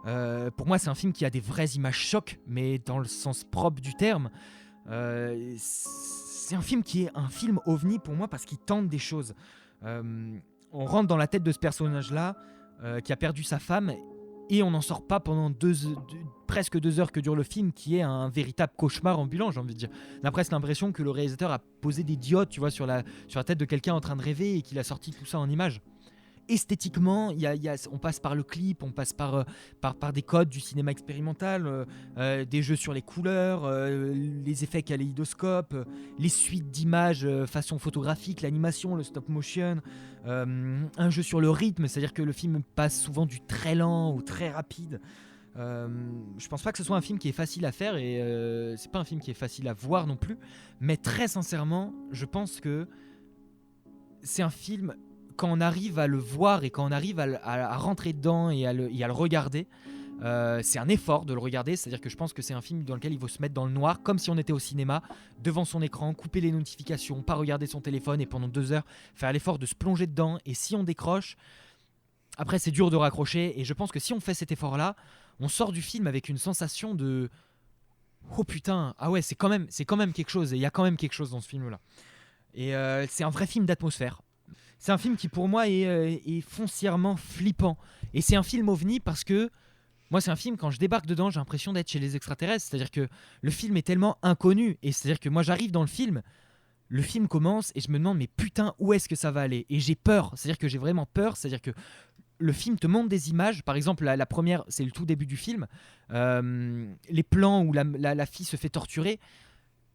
Speaker 1: Pour moi, c'est un film qui a des vraies images chocs, mais dans le sens propre du terme. C'est un film qui est un film ovni pour moi parce qu'il tente des choses. On rentre dans la tête de ce personnage-là qui a perdu sa femme et on n'en sort pas pendant presque 2 heures que dure le film, qui est un véritable cauchemar ambulant, j'ai envie de dire. On a presque l'impression que le réalisateur a posé des diodes, tu vois, sur la tête de quelqu'un en train de rêver et qu'il a sorti tout ça en images. Esthétiquement, on passe par le clip, on passe par des codes du cinéma expérimental, des jeux sur les couleurs, les effets kaléidoscope, les suites d'images façon photographique, l'animation, le stop motion, un jeu sur le rythme, c'est-à-dire que le film passe souvent du très lent au très rapide. Je pense pas que ce soit un film qui est facile à faire et c'est pas un film qui est facile à voir non plus, mais très sincèrement, je pense que c'est un film, quand on arrive à le voir et quand on arrive à rentrer dedans et à le regarder, c'est un effort de le regarder. C'est-à-dire que je pense que c'est un film dans lequel il faut se mettre dans le noir, comme si on était au cinéma, devant son écran, couper les notifications, pas regarder son téléphone et pendant 2 heures faire l'effort de se plonger dedans. Et si on décroche, après c'est dur de raccrocher. Et je pense que si on fait cet effort-là, on sort du film avec une sensation de oh putain, ah ouais, c'est quand même quelque chose. Et il y a quand même quelque chose dans ce film-là. Et c'est un vrai film d'atmosphère. C'est un film qui pour moi est foncièrement flippant. Et c'est un film ovni parce que moi c'est un film, quand je débarque dedans, j'ai l'impression d'être chez les extraterrestres. C'est-à-dire que le film est tellement inconnu. Et c'est-à-dire que moi j'arrive dans le film commence et je me demande mais putain où est-ce que ça va aller. Et j'ai peur, c'est-à-dire que j'ai vraiment peur. C'est-à-dire que le film te montre des images. Par exemple la première, c'est le tout début du film. Les plans où la fille se fait torturer.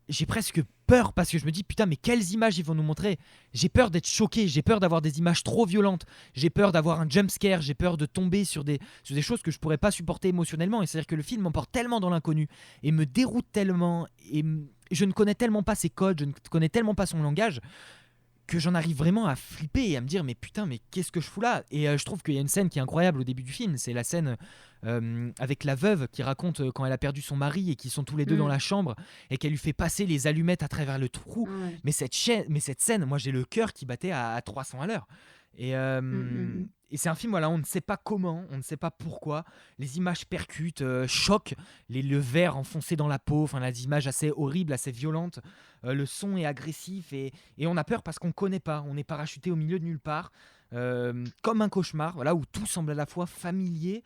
Speaker 1: J'ai presque peur parce que je me dis putain mais quelles images ils vont nous montrer. J'ai peur d'être choqué, j'ai peur d'avoir des images trop violentes, j'ai peur d'avoir un jump scare, j'ai peur de tomber sur des choses que je pourrais pas supporter émotionnellement. Et c'est-à-dire que le film m'emporte tellement dans l'inconnu et me déroute tellement et je ne connais tellement pas ses codes, je ne connais tellement pas son langage que j'en arrive vraiment à flipper et à me dire mais putain mais qu'est-ce que je fous là. Et je trouve qu'il y a une scène qui est incroyable au début du film, c'est la scène avec la veuve qui raconte quand elle a perdu son mari et qu'ils sont tous les deux dans la chambre et qu'elle lui fait passer les allumettes à travers le trou. Mais cette scène, moi j'ai le cœur qui battait à 300 à l'heure. Et c'est un film, voilà, on ne sait pas comment, on ne sait pas pourquoi. Les images percutent, choquent, le verre enfoncé dans la peau, enfin des images assez horribles, assez violentes. Le son est agressif et on a peur parce qu'on ne connaît pas. On est parachuté au milieu de nulle part, comme un cauchemar, voilà, où tout semble à la fois familier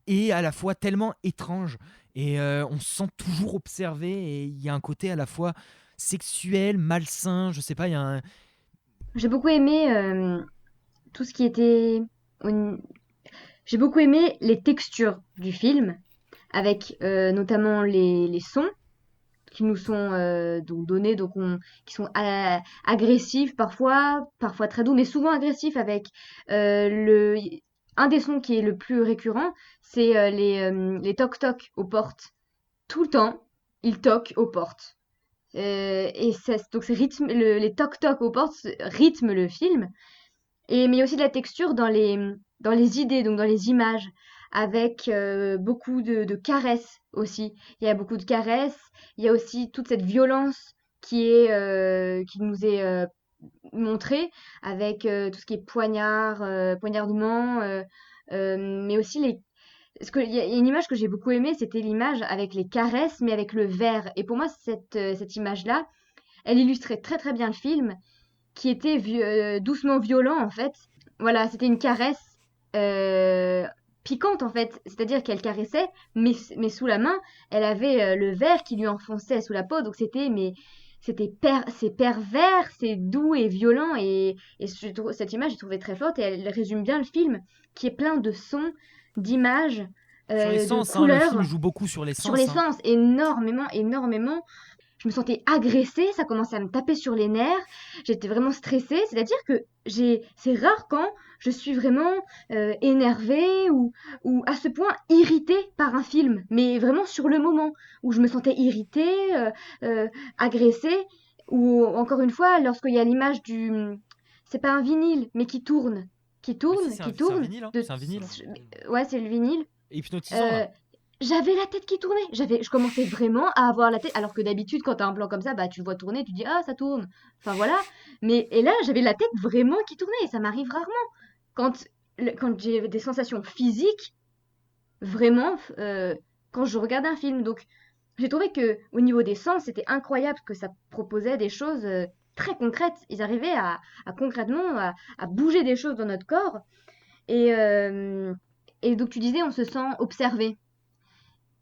Speaker 1: et à la fois tellement étrange. Et on se sent toujours observé et il y a un côté à la fois sexuel, malsain, je sais pas, il y a un...
Speaker 5: J'ai beaucoup aimé tout ce qui était... J'ai beaucoup aimé les textures du film, avec notamment les sons qui nous sont donc donnés, qui sont agressifs parfois très doux, mais souvent agressifs avec un des sons qui est le plus récurrent, c'est les toc-toc aux portes. Tout le temps, ils toquent aux portes. Donc les toc-toc aux portes rythment le film. Mais il y a aussi de la texture dans les idées, donc dans les images, avec beaucoup de caresses aussi. Il y a beaucoup de caresses. Il y a aussi toute cette violence qui nous est montrée, avec tout ce qui est poignardement, mais aussi il y a une image que j'ai beaucoup aimée, c'était l'image avec les caresses, mais avec le verre. Et pour moi, cette image-là, elle illustrait très très bien le film, qui était doucement violent en fait. Voilà, c'était une caresse piquante en fait, c'est-à-dire qu'elle caressait, mais sous la main, elle avait le verre qui lui enfonçait sous la peau, donc c'est pervers, c'est doux et violent, et cette image, j'ai trouvé très forte, et elle résume bien le film, qui est plein de sons, d'images,
Speaker 1: Sur les
Speaker 5: de
Speaker 1: sens, le
Speaker 5: couleurs.
Speaker 1: film joue beaucoup sur les
Speaker 5: Sur
Speaker 1: sens.
Speaker 5: les sens, énormément, énormément. Je me sentais agressée, ça commençait à me taper sur les nerfs, j'étais vraiment stressée, c'est-à-dire que c'est rare quand je suis vraiment énervée ou à ce point irritée par un film, mais vraiment sur le moment, où je me sentais irritée, agressée, ou encore une fois, lorsqu'il y a l'image c'est pas un vinyle, mais qui tourne,
Speaker 1: Mais si, c'est un vinyle, hein, c'est un vinyle.
Speaker 5: Ouais, c'est le vinyle.
Speaker 1: Hypnotisant,
Speaker 5: Euh,
Speaker 1: là.
Speaker 5: J'avais la tête qui tournait. Je commençais vraiment à avoir la tête. Alors que d'habitude, quand t'as un plan comme ça, bah tu le vois tourner, tu dis ah ça tourne. Enfin voilà. Et là, j'avais la tête vraiment qui tournait. Et ça m'arrive rarement. Quand j'ai des sensations physiques, vraiment, quand je regarde un film. Donc j'ai trouvé que au niveau des sens, c'était incroyable que ça proposait des choses très concrètes. Ils arrivaient concrètement à bouger des choses dans notre corps. Et donc tu disais, on se sent observé.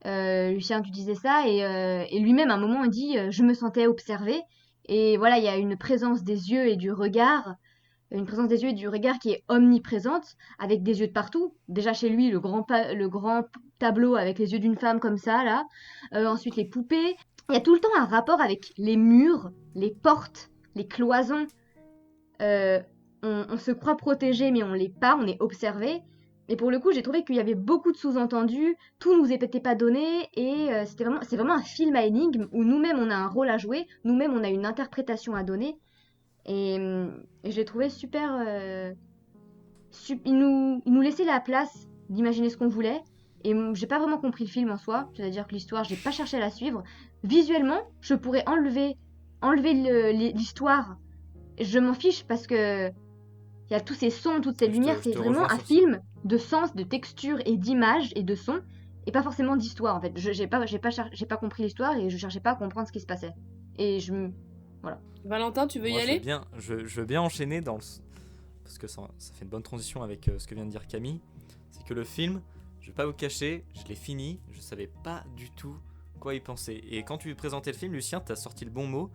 Speaker 5: Lucien, tu disais ça, et lui-même, à un moment, il dit je me sentais observé. Et voilà, il y a une présence des yeux et du regard, qui est omniprésente, avec des yeux de partout. Déjà chez lui, le grand tableau avec les yeux d'une femme comme ça, là. Ensuite, les poupées. Il y a tout le temps un rapport avec les murs, les portes, les cloisons. On se croit protégé, mais on l'est pas, on est observé. Et pour le coup, j'ai trouvé qu'il y avait beaucoup de sous-entendus, tout nous était pas donné, et c'est vraiment un film à énigmes où nous-mêmes on a un rôle à jouer, nous-mêmes on a une interprétation à donner, et je l'ai trouvé super. Il nous laissait la place d'imaginer ce qu'on voulait, et j'ai pas vraiment compris le film en soi, c'est-à-dire que l'histoire, j'ai pas cherché à la suivre. Visuellement, je pourrais enlever l'histoire, je m'en fiche parce que il y a tous ces sons, toutes ces lumières, c'est vraiment un film de sens, de texture et d'image et de son, et pas forcément d'histoire en fait. J'ai pas compris l'histoire et je cherchais pas à comprendre ce qui se passait. Voilà.
Speaker 2: Valentin, tu veux y aller ?
Speaker 3: Je veux bien enchaîner parce que ça fait une bonne transition avec ce que vient de dire Camille. C'est que le film, je vais pas vous cacher, je l'ai fini, je savais pas du tout quoi y penser. Et quand tu présentais le film, Lucien, t'as sorti le bon mot.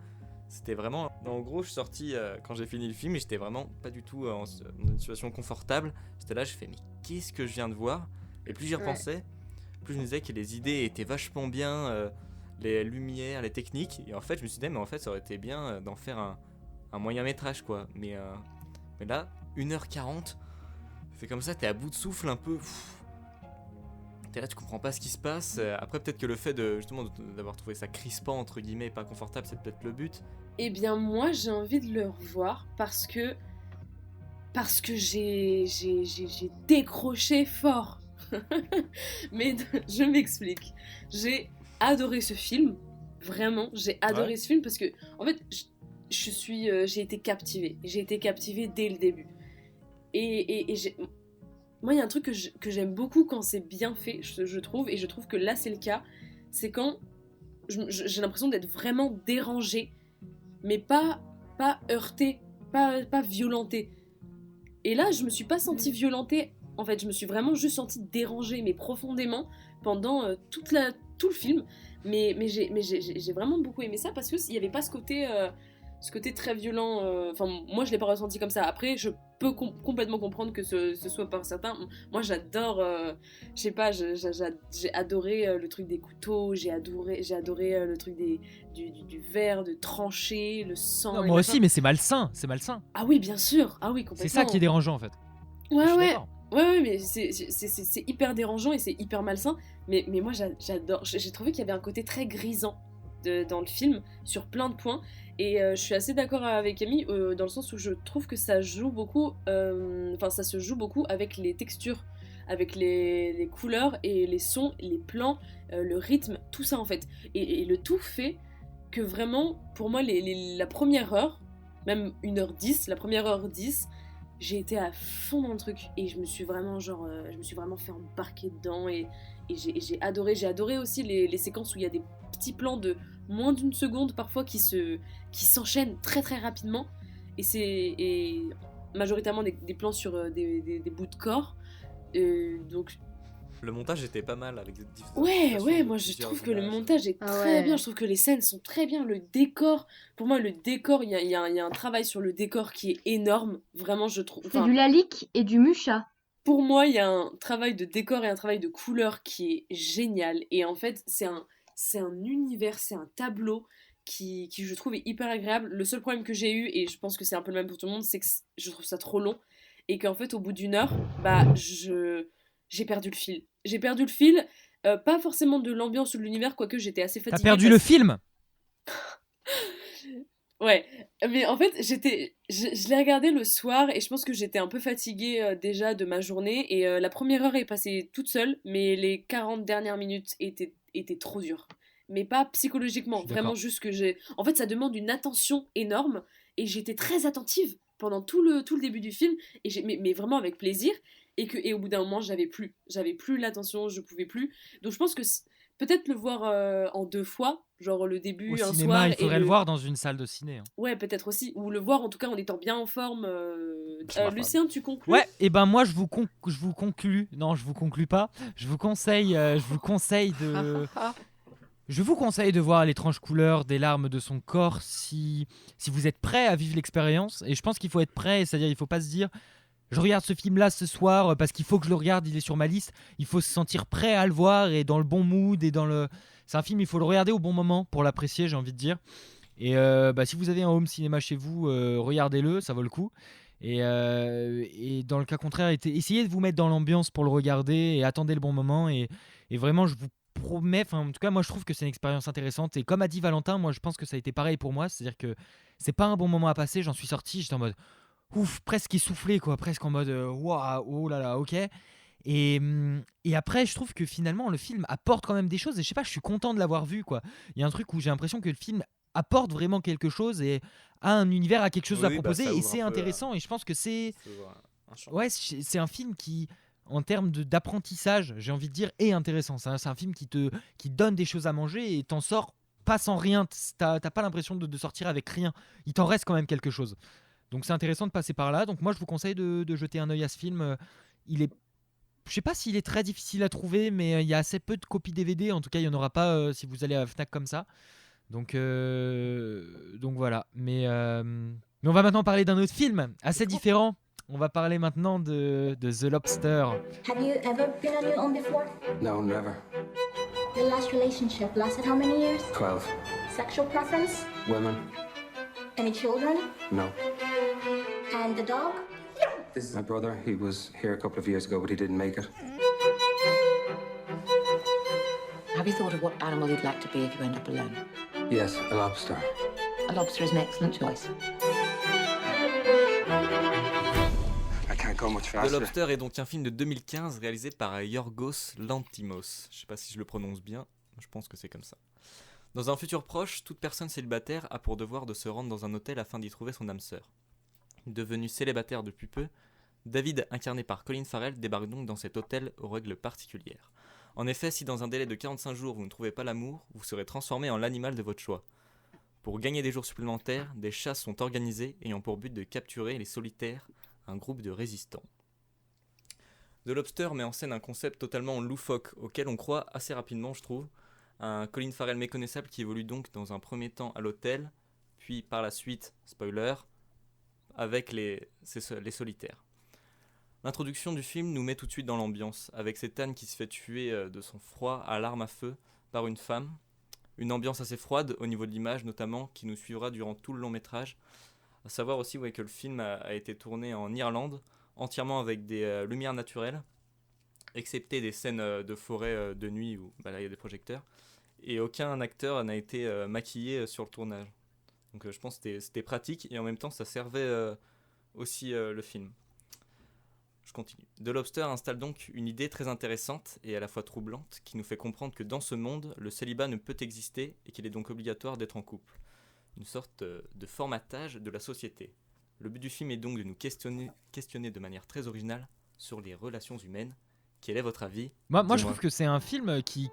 Speaker 3: C'était vraiment... En gros, je suis sorti quand j'ai fini le film et j'étais vraiment pas du tout dans une situation confortable. J'étais là, je fais mais qu'est-ce que je viens de voir ? Et plus j'y repensais, plus je me disais que les idées étaient vachement bien, les lumières, les techniques. Et en fait, je me suis dit, mais en fait, ça aurait été bien d'en faire un moyen métrage, quoi. Mais là, 1h40, c'est comme ça, t'es à bout de souffle un peu. T'es là, tu comprends pas ce qui se passe. Après, peut-être que le fait d'avoir trouvé ça crispant, entre guillemets, pas confortable, c'est peut-être le but.
Speaker 2: Eh bien, moi, j'ai envie de le revoir parce que j'ai décroché fort. Mais je m'explique. J'ai adoré ce film. Vraiment, j'ai adoré ce film parce que, en fait, j'ai été captivée. J'ai été captivée dès le début. Moi, il y a un truc que j'aime beaucoup quand c'est bien fait, je trouve, et je trouve que là, c'est le cas. C'est quand j'ai l'impression d'être vraiment dérangée, mais pas heurtée, pas violentée. Et là, je me suis pas sentie violentée. En fait, je me suis vraiment juste sentie dérangée, mais profondément, pendant tout le film. Mais j'ai vraiment beaucoup aimé ça parce qu'il n'y avait pas ce côté ce côté très violent. Enfin, moi, je l'ai pas ressenti comme ça. Après, je peux complètement comprendre que ce soit par certains. Moi, j'adore. Je sais pas, j'ai adoré le truc des couteaux. J'ai adoré le truc du verre, de trancher, le sang.
Speaker 1: Non,
Speaker 2: et
Speaker 1: moi
Speaker 2: machin.
Speaker 1: aussi, mais c'est malsain, c'est malsain.
Speaker 2: Ah oui, bien sûr. Ah oui, complètement.
Speaker 1: C'est ça qui est dérangeant en fait. Je
Speaker 2: Ouais,
Speaker 1: suis
Speaker 2: ouais.
Speaker 1: d'accord.
Speaker 2: Ouais, mais c'est hyper dérangeant et c'est hyper malsain. Mais moi, j'adore. J'ai trouvé qu'il y avait un côté très grisant dans le film sur plein de points. Et je suis assez d'accord avec Camille dans le sens où je trouve que ça joue beaucoup. Enfin, ça se joue beaucoup avec les textures, avec les couleurs et les sons, les plans, le rythme, tout ça en fait. Et le tout fait que vraiment, pour moi, la première heure, même 1h10, la première heure 10, j'ai été à fond dans le truc et je me suis vraiment fait embarquer dedans et j'ai adoré aussi les séquences où il y a des petits plans de moins d'une seconde parfois qui s'enchaînent très très rapidement et majoritairement des plans sur des bouts de corps donc
Speaker 3: Le montage était pas mal avec
Speaker 2: ouais, moi je trouve que le montage est très bien, je trouve que les scènes sont très bien, le décor, pour moi le décor, il y a un travail sur le décor qui est énorme, vraiment je trouve.
Speaker 5: C'est du Lalique et du Mucha.
Speaker 2: Pour moi, il y a un travail de décor et un travail de couleur qui est génial, et en fait c'est un univers, c'est un tableau qui je trouve est hyper agréable. Le seul problème que j'ai eu, et je pense que c'est un peu le même pour tout le monde, c'est que je trouve ça trop long, et qu'en fait au bout d'une heure, j'ai perdu le fil. J'ai perdu le fil, pas forcément de l'ambiance ou de l'univers, quoique j'étais assez fatiguée.
Speaker 1: T'as perdu le film.
Speaker 2: Ouais, mais en fait, je l'ai regardé le soir et je pense que j'étais un peu fatiguée déjà de ma journée et la première heure est passée toute seule, mais les 40 dernières minutes étaient trop dures. Mais pas psychologiquement, vraiment juste que j'ai... En fait, ça demande une attention énorme et j'étais très attentive pendant tout le début du film, mais vraiment avec plaisir. Et au bout d'un moment, j'avais plus l'attention, je pouvais plus. Donc je pense que peut-être le voir en 2 fois, genre le début,
Speaker 1: Au
Speaker 2: un
Speaker 1: cinéma,
Speaker 2: soir.
Speaker 1: il faudrait le voir dans une salle de ciné.
Speaker 2: Ouais, peut-être aussi. Ou le voir en tout cas en étant bien en forme. Lucien, tu conclus ?
Speaker 1: Ouais, et ben moi je vous conclus. Non, je vous conclus pas. Je vous conseille de... Je vous conseille de voir L'étrange couleur des larmes de son corps si vous êtes prêt à vivre l'expérience. Et je pense qu'il faut être prêt, c'est-à-dire il faut pas se dire je regarde ce film-là ce soir parce qu'il faut que je le regarde, il est sur ma liste. Il faut se sentir prêt à le voir et dans le bon mood et dans le... C'est un film, il faut le regarder au bon moment pour l'apprécier, j'ai envie de dire. Et si vous avez un home cinéma chez vous, regardez-le, ça vaut le coup. Et dans le cas contraire, essayez de vous mettre dans l'ambiance pour le regarder et attendez le bon moment. Et vraiment, je vous promets, en tout cas, moi je trouve que c'est une expérience intéressante. Et comme a dit Valentin, moi je pense que ça a été pareil pour moi. C'est-à-dire que c'est pas un bon moment à passer. J'en suis sorti, j'étais en mode ouf, presque essoufflé, quoi, presque en mode waouh, oh là là, ok. Et après, je trouve que finalement, le film apporte quand même des choses. Et je sais pas, je suis content de l'avoir vu, quoi. Il y a un truc où j'ai l'impression que le film apporte vraiment quelque chose et a un univers, a quelque chose à proposer. Et c'est intéressant. Et je pense que c'est c'est un film qui, en termes d'apprentissage, j'ai envie de dire, est intéressant. C'est un film qui donne des choses à manger et t'en sors pas sans rien. T'as pas l'impression de sortir avec rien. Il t'en reste quand même quelque chose. Donc c'est intéressant de passer par là. Donc moi je vous conseille de jeter un œil à ce film. Je sais pas s'il est très difficile à trouver, mais il y a assez peu de copies DVD. En tout cas, il n'y en aura pas si vous allez à Fnac comme ça. Donc voilà. Mais on va maintenant parler d'un autre film assez différent. On va parler maintenant de The Lobster.
Speaker 10: Have you ever been on your own before?
Speaker 7: No, never.
Speaker 10: Your last relationship lasted how many years?
Speaker 7: 12.
Speaker 10: Sexual preference?
Speaker 7: Women?
Speaker 10: Any children?
Speaker 7: No.
Speaker 10: And the dog?
Speaker 7: This is my brother. He was here a couple of years ago, but he didn't make it.
Speaker 11: Have you thought of what animal you'd like to be if you end up alone?
Speaker 7: Yes, a lobster.
Speaker 11: A lobster is an excellent choice.
Speaker 7: I can't go much
Speaker 3: The
Speaker 7: faster.
Speaker 3: Lobster est donc un film de 2015 réalisé par Yorgos Lanthimos. Je sais pas si je le prononce bien, je pense que c'est comme ça. Dans un futur proche, toute personne célibataire a pour devoir de se rendre dans un hôtel afin d'y trouver son âme sœur. Devenu célibataire depuis peu, David, incarné par Colin Farrell, débarque donc dans cet hôtel aux règles particulières. En effet, si dans un délai de 45 jours vous ne trouvez pas l'amour, vous serez transformé en l'animal de votre choix. Pour gagner des jours supplémentaires, des chasses sont organisées ayant pour but de capturer les solitaires, un groupe de résistants. The Lobster met en scène un concept totalement loufoque, auquel on croit assez rapidement, je trouve. Un Colin Farrell méconnaissable qui évolue donc dans un premier temps à l'hôtel, puis par la suite, spoiler, avec les solitaires. L'introduction du film nous met tout de suite dans l'ambiance, avec cette Anne qui se fait tuer de son froid à l'arme à feu par une femme. Une ambiance assez froide au niveau de l'image notamment, qui nous suivra durant tout le long métrage. À savoir aussi que le film a été tourné en Irlande, entièrement avec des lumières naturelles, excepté des scènes de forêt de nuit où là il y a des projecteurs, et aucun acteur n'a été maquillé sur le tournage. Donc je pense que c'était pratique, et en même temps ça servait aussi le film. Je continue. The Lobster installe donc une idée très intéressante et à la fois troublante qui nous fait comprendre que dans ce monde, le célibat ne peut exister et qu'il est donc obligatoire d'être en couple. Une sorte de formatage de la société. Le but du film est donc de nous questionner de manière très originale sur les relations humaines. Quel est votre avis ?
Speaker 1: Moi je trouve que c'est un film qui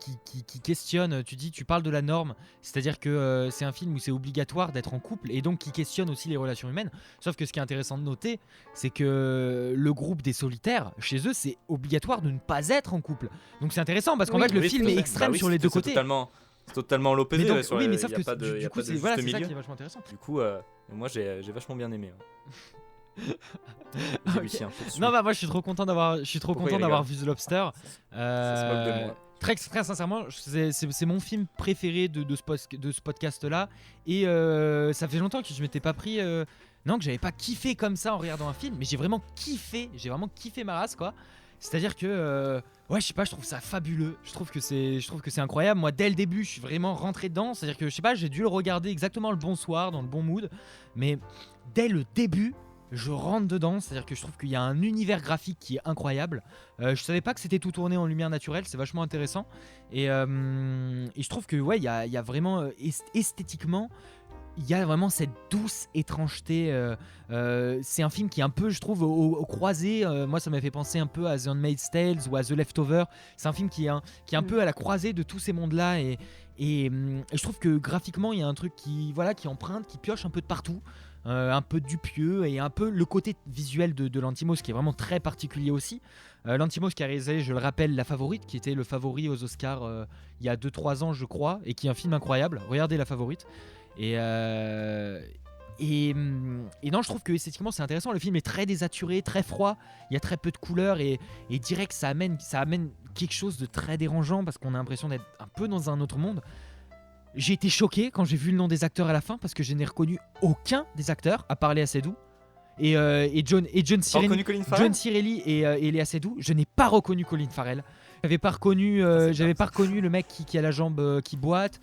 Speaker 1: questionne, tu parles de la norme, c'est-à-dire que c'est un film où c'est obligatoire d'être en couple et donc qui questionne aussi les relations humaines, sauf que ce qui est intéressant de noter, c'est que le groupe des solitaires, chez eux, c'est obligatoire de ne pas être en couple. Donc c'est intéressant parce qu'en fait le film est extrême sur les deux côtés.
Speaker 3: C'est totalement l'opposé.
Speaker 1: Mais donc, mais sauf que
Speaker 3: du coup,
Speaker 1: c'est ça qui est vachement intéressant.
Speaker 3: Du coup, moi j'ai vachement bien aimé.
Speaker 1: Okay. Non bah moi je suis trop content d'avoir vu The Lobster.
Speaker 3: Ça se moque de moi.
Speaker 1: Très sincèrement, c'est mon film préféré de ce podcast là, et ça fait longtemps que je m'étais pas pris que j'avais pas kiffé comme ça en regardant un film, mais j'ai vraiment kiffé ma race quoi. C'est-à-dire que je sais pas, je trouve ça fabuleux. Je trouve que c'est incroyable. Moi dès le début, je suis vraiment rentré dedans, c'est-à-dire que je sais pas, j'ai dû le regarder exactement le bon soir dans le bon mood, mais dès le début je rentre dedans, c'est-à-dire que je trouve qu'il y a un univers graphique qui est incroyable. Je savais pas que c'était tout tourné en lumière naturelle, c'est vachement intéressant. Et je trouve que il y a vraiment esthétiquement, il y a vraiment cette douce étrangeté. C'est un film qui est un peu, je trouve, au croisé. Moi, ça m'a fait penser un peu à The Handmaid's Tale ou à The Leftover. C'est un film qui est un peu à la croisée de tous ces mondes-là. Et je trouve que graphiquement, il y a un truc qui emprunte, qui pioche un peu de partout. Un peu Dupieux et un peu le côté visuel de Lanthimos qui est vraiment très particulier aussi. Lanthimos qui a réalisé, je le rappelle, La Favorite, qui était le favori aux Oscars il y a 2-3 ans je crois, et qui est un film incroyable. Regardez La Favorite. Et non, je trouve que esthétiquement c'est intéressant. Le film est très désaturé, très froid, il y a très peu de couleurs, et direct ça amène quelque chose de très dérangeant parce qu'on a l'impression d'être un peu dans un autre monde. J'ai été choqué quand j'ai vu le nom des acteurs à la fin parce que je n'ai reconnu aucun des acteurs à part Léa Seydoux et John Cirelli et Léa Seydoux. Je n'ai pas reconnu Colin Farrell. J'avais pas reconnu le mec qui a la jambe qui boite,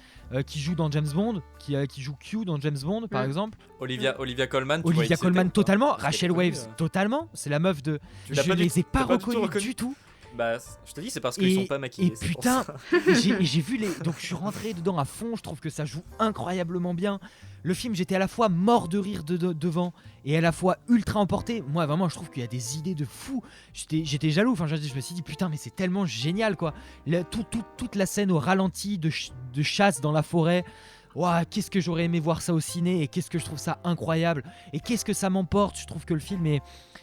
Speaker 1: qui joue dans James Bond, qui joue Q dans James Bond par exemple.
Speaker 3: Olivia Colman.
Speaker 1: Olivia Colman totalement. Rachel Weisz totalement. C'est la meuf de. Je les ai pas reconnus du tout.
Speaker 3: Bah, je te dis, c'est parce qu'ils sont pas maquillés.
Speaker 1: Et putain, j'ai vu les. Donc, je suis rentré dedans à fond. Je trouve que ça joue incroyablement bien. Le film, j'étais à la fois mort de rire devant et à la fois ultra emporté. Moi, vraiment, je trouve qu'il y a des idées de fou. J'étais jaloux. Enfin, je me suis dit, putain, mais c'est tellement génial, quoi. Toute la scène au ralenti de chasse dans la forêt. Ouah, qu'est-ce que j'aurais aimé voir ça au ciné, et qu'est-ce que je trouve ça incroyable, et qu'est-ce que ça m'emporte. Je trouve que le film est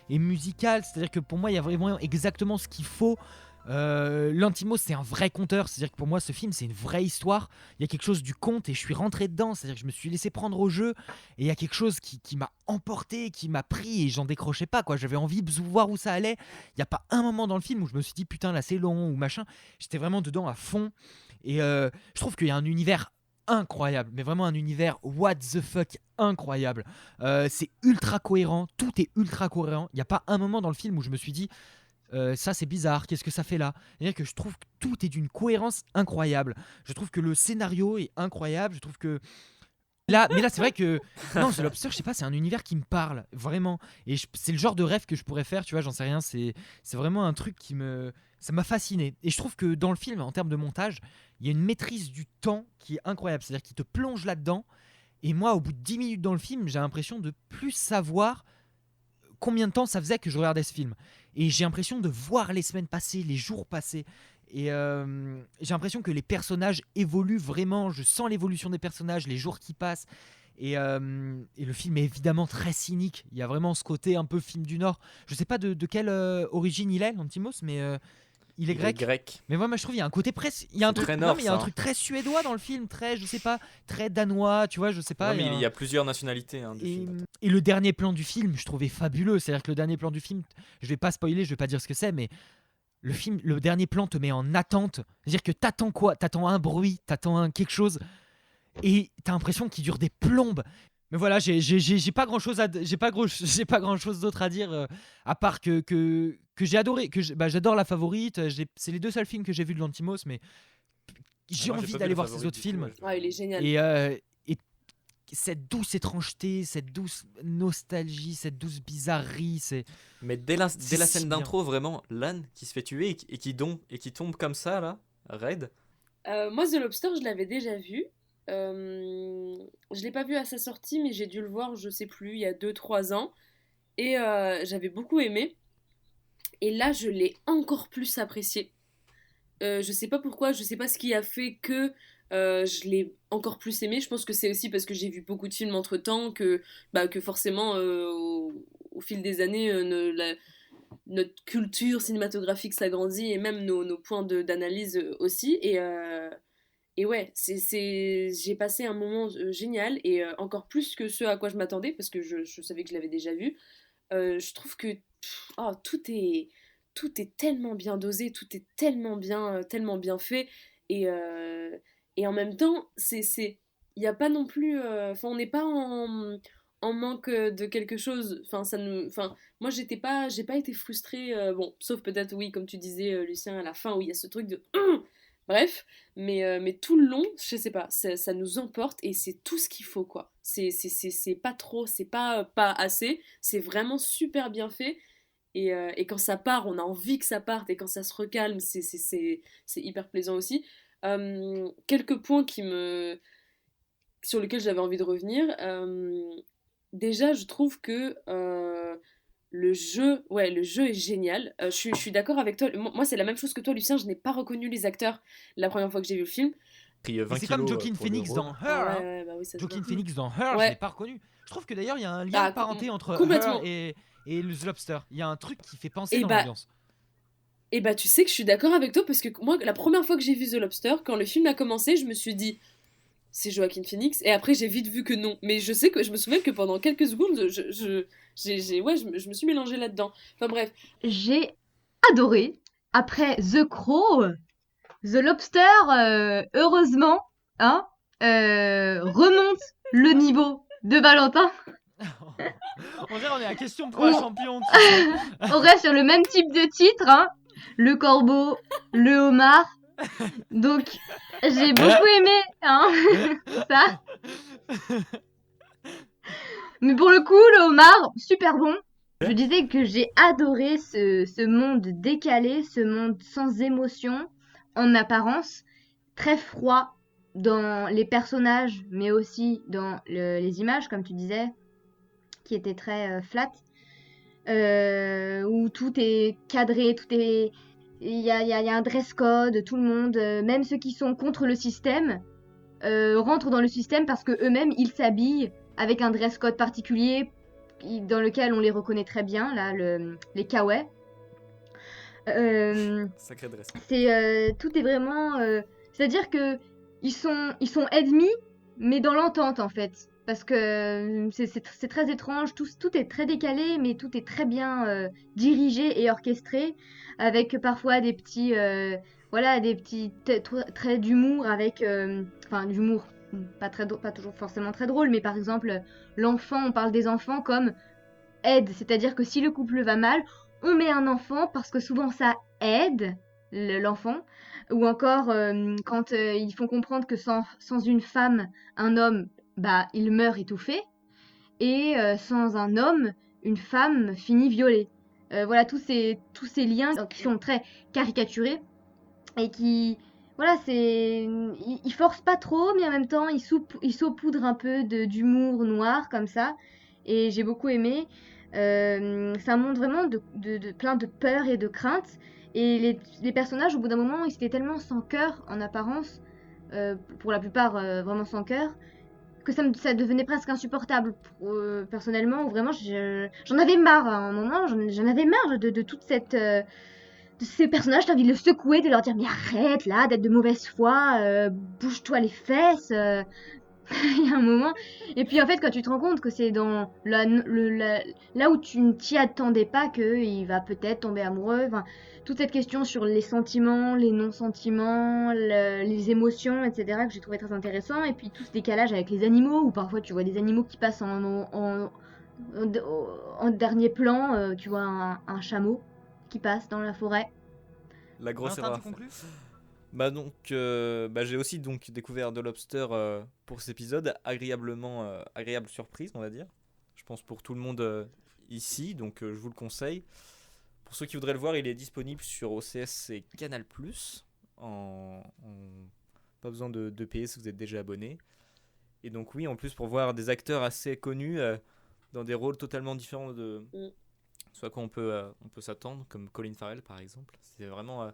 Speaker 1: musical, c'est-à-dire que pour moi il y a vraiment exactement ce qu'il faut. Lanthimos c'est un vrai conteur, c'est-à-dire que pour moi ce film c'est une vraie histoire, il y a quelque chose du conte et je suis rentré dedans, c'est-à-dire que je me suis laissé prendre au jeu et il y a quelque chose qui m'a emporté, qui m'a pris et j'en décrochais pas quoi, j'avais envie de voir où ça allait. Il n'y a pas un moment dans le film où je me suis dit putain là c'est long ou machin, j'étais vraiment dedans à fond et je trouve qu'il y a un univers incroyable, mais vraiment un univers what the fuck incroyable. C'est ultra cohérent, tout est ultra cohérent. Il n'y a pas un moment dans le film où je me suis dit ça c'est bizarre, qu'est-ce que ça fait là. C'est-à-dire que je trouve que tout est d'une cohérence incroyable. Je trouve que le scénario est incroyable. Je trouve que mais là c'est vrai que non, The Lobster, je sais pas, c'est un univers qui me parle vraiment. Et c'est le genre de rêve que je pourrais faire, tu vois, j'en sais rien. C'est vraiment un truc ça m'a fasciné. Et je trouve que dans le film, en termes de montage, il y a une maîtrise du temps qui est incroyable. C'est-à-dire qu'il te plonge là-dedans. Et moi, au bout de 10 minutes dans le film, j'ai l'impression de plus savoir combien de temps ça faisait que je regardais ce film. Et j'ai l'impression de voir les semaines passer, les jours passer. Et j'ai l'impression que les personnages évoluent vraiment. Je sens l'évolution des personnages, les jours qui passent. Et le film est évidemment très cynique. Il y a vraiment ce côté un peu film du Nord. Je sais pas de quelle origine il est, Lanthimos, mais Il est grec. Mais moi je trouve il y a un côté presque, il y a un
Speaker 3: C'est
Speaker 1: truc,
Speaker 3: très
Speaker 1: non,
Speaker 3: nord,
Speaker 1: mais il y a un
Speaker 3: ça,
Speaker 1: truc très suédois dans le film, très, je sais pas, très danois, tu vois, je sais pas.
Speaker 3: Ouais, mais
Speaker 1: il y a
Speaker 3: il y a plusieurs nationalités du
Speaker 1: Et,
Speaker 3: film.
Speaker 1: et le dernier plan du film, je trouvais fabuleux. C'est-à-dire que le dernier plan du film, je vais pas spoiler, je vais pas dire ce que c'est, mais le dernier plan te met en attente. C'est-à-dire que t'attends quoi? T'attends un bruit, quelque chose, et t'as l'impression qu'il dure des plombes. Mais voilà, j'ai pas grand chose j'ai pas grand chose d'autre à dire à part que j'ai adoré, j'adore La Favorite. C'est les deux seuls films que j'ai vus de Lanthimos, mais j'ai
Speaker 3: Moi, j'ai
Speaker 1: envie
Speaker 3: pas vu
Speaker 1: d'aller
Speaker 3: La
Speaker 1: voir ses
Speaker 3: Favorite
Speaker 1: autres
Speaker 3: du tout,
Speaker 1: films.
Speaker 3: ouais, je-
Speaker 2: Ouais, il est génial.
Speaker 1: Et cette douce étrangeté, cette douce nostalgie, cette douce bizarrerie,
Speaker 3: Mais dès la
Speaker 1: si
Speaker 3: scène
Speaker 1: bien.
Speaker 3: d'intro, vraiment, l'âne qui se fait tuer et qui tombe comme ça, là, raide.
Speaker 2: Moi, The Lobster, je l'avais déjà vu. Je l'ai pas vu à sa sortie, mais j'ai dû le voir, je sais plus, il y a 2-3 ans. Et j'avais beaucoup aimé. Et là, je l'ai encore plus apprécié. Je sais pas pourquoi, je sais pas ce qui a fait que je l'ai encore plus aimé. Je pense que c'est aussi parce que j'ai vu beaucoup de films entre-temps, que forcément, au fil des années, notre culture cinématographique s'agrandit et même nos points d'analyse aussi. Et ouais, j'ai passé un moment génial et encore plus que ce à quoi je m'attendais parce que je savais que je l'avais déjà vu. Je trouve que tout est tellement bien dosé, tout est tellement bien fait et en même temps, il n'y a pas non plus, enfin, on n'est pas en manque de quelque chose. Enfin, moi, j'ai pas été frustrée. Bon, sauf peut-être oui, comme tu disais, Lucien, à la fin où il y a ce truc de bref, mais tout le long, je sais pas, ça nous emporte et c'est tout ce qu'il faut, quoi. C'est pas trop, c'est pas assez, c'est vraiment super bien fait. Et quand ça part, on a envie que ça parte, et quand ça se recalme, c'est hyper plaisant aussi. Quelques points sur lesquels j'avais envie de revenir. Déjà, je trouve que le jeu est génial. Je suis d'accord avec toi. Moi, c'est la même chose que toi, Lucien. Je n'ai pas reconnu les acteurs la première fois que j'ai vu le film.
Speaker 3: Pris 20
Speaker 1: c'est comme
Speaker 3: kilos,
Speaker 1: Joaquin
Speaker 3: pour
Speaker 1: Phoenix
Speaker 3: le
Speaker 1: dans
Speaker 3: rôle.
Speaker 1: Her. hein.
Speaker 2: Ouais, bah oui, ça se
Speaker 1: Joaquin
Speaker 2: voit.
Speaker 1: Phoenix dans Her, je
Speaker 2: Ouais.
Speaker 1: l'ai pas reconnu. Je trouve que d'ailleurs, il y a un lien
Speaker 2: Bah,
Speaker 1: de parenté entre
Speaker 2: complètement.
Speaker 1: Her et The Lobster. Il y a un truc qui fait penser
Speaker 2: Et
Speaker 1: dans
Speaker 2: bah,
Speaker 1: l'ambiance.
Speaker 2: Et bah, tu sais que je suis d'accord avec toi parce que moi, la première fois que j'ai vu The Lobster, quand le film a commencé, je me suis dit c'est Joaquin Phoenix, et après j'ai vite vu que non. Mais je sais que je me souviens que pendant quelques secondes, je me suis mélangée là-dedans. Enfin bref.
Speaker 5: J'ai adoré. Après The Crow, The Lobster, heureusement, hein, remonte le niveau de Valentin.
Speaker 1: On dirait on est à question pour un
Speaker 5: On-
Speaker 1: champion. tu sais.
Speaker 5: On reste sur le même type de titre, hein. Le corbeau, le homard. Donc, j'ai beaucoup aimé, hein, ça. Mais pour le coup, le homard, super bon. Je disais que j'ai adoré ce monde décalé, ce monde sans émotion, en apparence, très froid dans les personnages, mais aussi dans les images, comme tu disais, qui étaient très flat, où tout est cadré, il y a un dress code, tout le monde, même ceux qui sont contre le système, rentrent dans le système parce que eux-mêmes ils s'habillent avec un dress code particulier dans lequel on les reconnaît très bien, là, les kawaii.
Speaker 3: Sacré dress.
Speaker 5: Tout est vraiment, c'est-à-dire que ils sont ennemis, mais dans l'entente en fait, parce que c'est très étrange, tout est très décalé, mais tout est très bien dirigé et orchestré, avec parfois des petits traits d'humour avec, enfin d'humour, pas toujours forcément très drôle, mais par exemple l'enfant, on parle des enfants comme aide, c'est-à-dire que si le couple va mal, on met un enfant parce que souvent ça aide l'enfant, ou encore quand ils font comprendre que sans une femme, un homme, bah il meurt étouffé, et sans un homme, une femme finit violée. Voilà, tous ces liens qui sont très caricaturés et qui, voilà, ils forcent pas trop, mais en même temps ils saupoudrent un peu d'humour noir comme ça, et j'ai beaucoup aimé. C'est un monde vraiment de plein de peur et de crainte, et les personnages au bout d'un moment ils étaient tellement sans cœur en apparence, pour la plupart vraiment sans cœur, que ça devenait presque insupportable personnellement, où vraiment j'en avais marre à un moment, j'en avais marre de toute cette ces personnages, t'as envie de le secouer, de leur dire mais arrête là d'être de mauvaise foi, bouge-toi les fesses. Il y a un moment. Et puis en fait, quand tu te rends compte que c'est dans là où tu ne t'y attendais pas qu'il va peut-être tomber amoureux, enfin, toute cette question sur les sentiments, les non-sentiments, les émotions, etc., que j'ai trouvé très intéressant. Et puis tout ce décalage avec les animaux, où parfois tu vois des animaux qui passent en dernier plan, tu vois un chameau qui passe dans la forêt.
Speaker 3: La grosse
Speaker 1: Valentin,
Speaker 3: erreur.
Speaker 1: tu conclus ?
Speaker 3: J'ai aussi donc découvert The Lobster pour cet épisode, agréable surprise, on va dire. Je pense pour tout le monde ici, donc je vous le conseille. Pour ceux qui voudraient le voir, il est disponible sur OCS et Canal+. Pas besoin de payer si vous êtes déjà abonné. Et donc oui, en plus pour voir des acteurs assez connus dans des rôles totalement différents de ce à quoi on peut s'attendre, comme Colin Farrell par exemple. C'est vraiment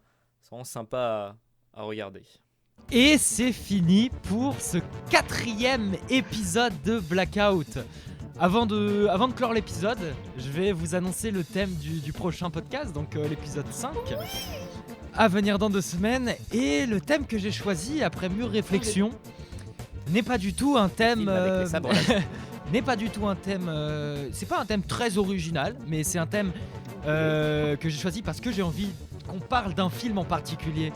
Speaker 3: sympa à regarder.
Speaker 1: Et c'est fini pour ce 4e épisode de Blackout. Avant de clore l'épisode, je vais vous annoncer le thème du prochain podcast, donc l'épisode 5, à venir dans 2 semaines. Et le thème que j'ai choisi après mûre réflexion n'est pas du tout un thème... n'est pas du tout un thème... c'est pas un thème très original, mais c'est un thème que j'ai choisi parce que j'ai envie qu'on parle d'un film en particulier.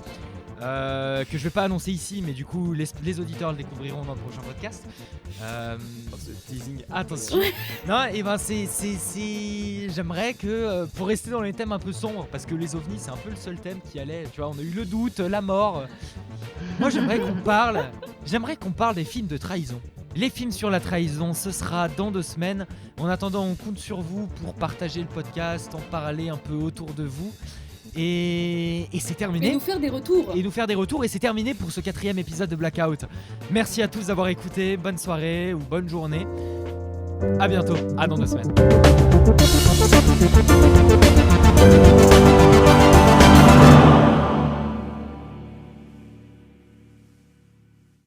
Speaker 1: Que je vais pas annoncer ici, mais du coup les auditeurs le découvriront dans le prochain podcast.
Speaker 3: Teasing.
Speaker 1: Attention. Non, et ben j'aimerais que pour rester dans les thèmes un peu sombres, parce que les ovnis c'est un peu le seul thème qui allait. Tu vois, on a eu le doute, la mort. Moi j'aimerais qu'on parle des films de trahison. Les films sur la trahison, ce sera dans 2 semaines. En attendant, on compte sur vous pour partager le podcast, en parler un peu autour de vous. Et c'est terminé.
Speaker 2: Et nous faire des retours.
Speaker 1: Et c'est terminé pour ce 4e épisode de Blackout. Merci à tous d'avoir écouté. Bonne soirée ou bonne journée. À bientôt. À dans 2 semaines.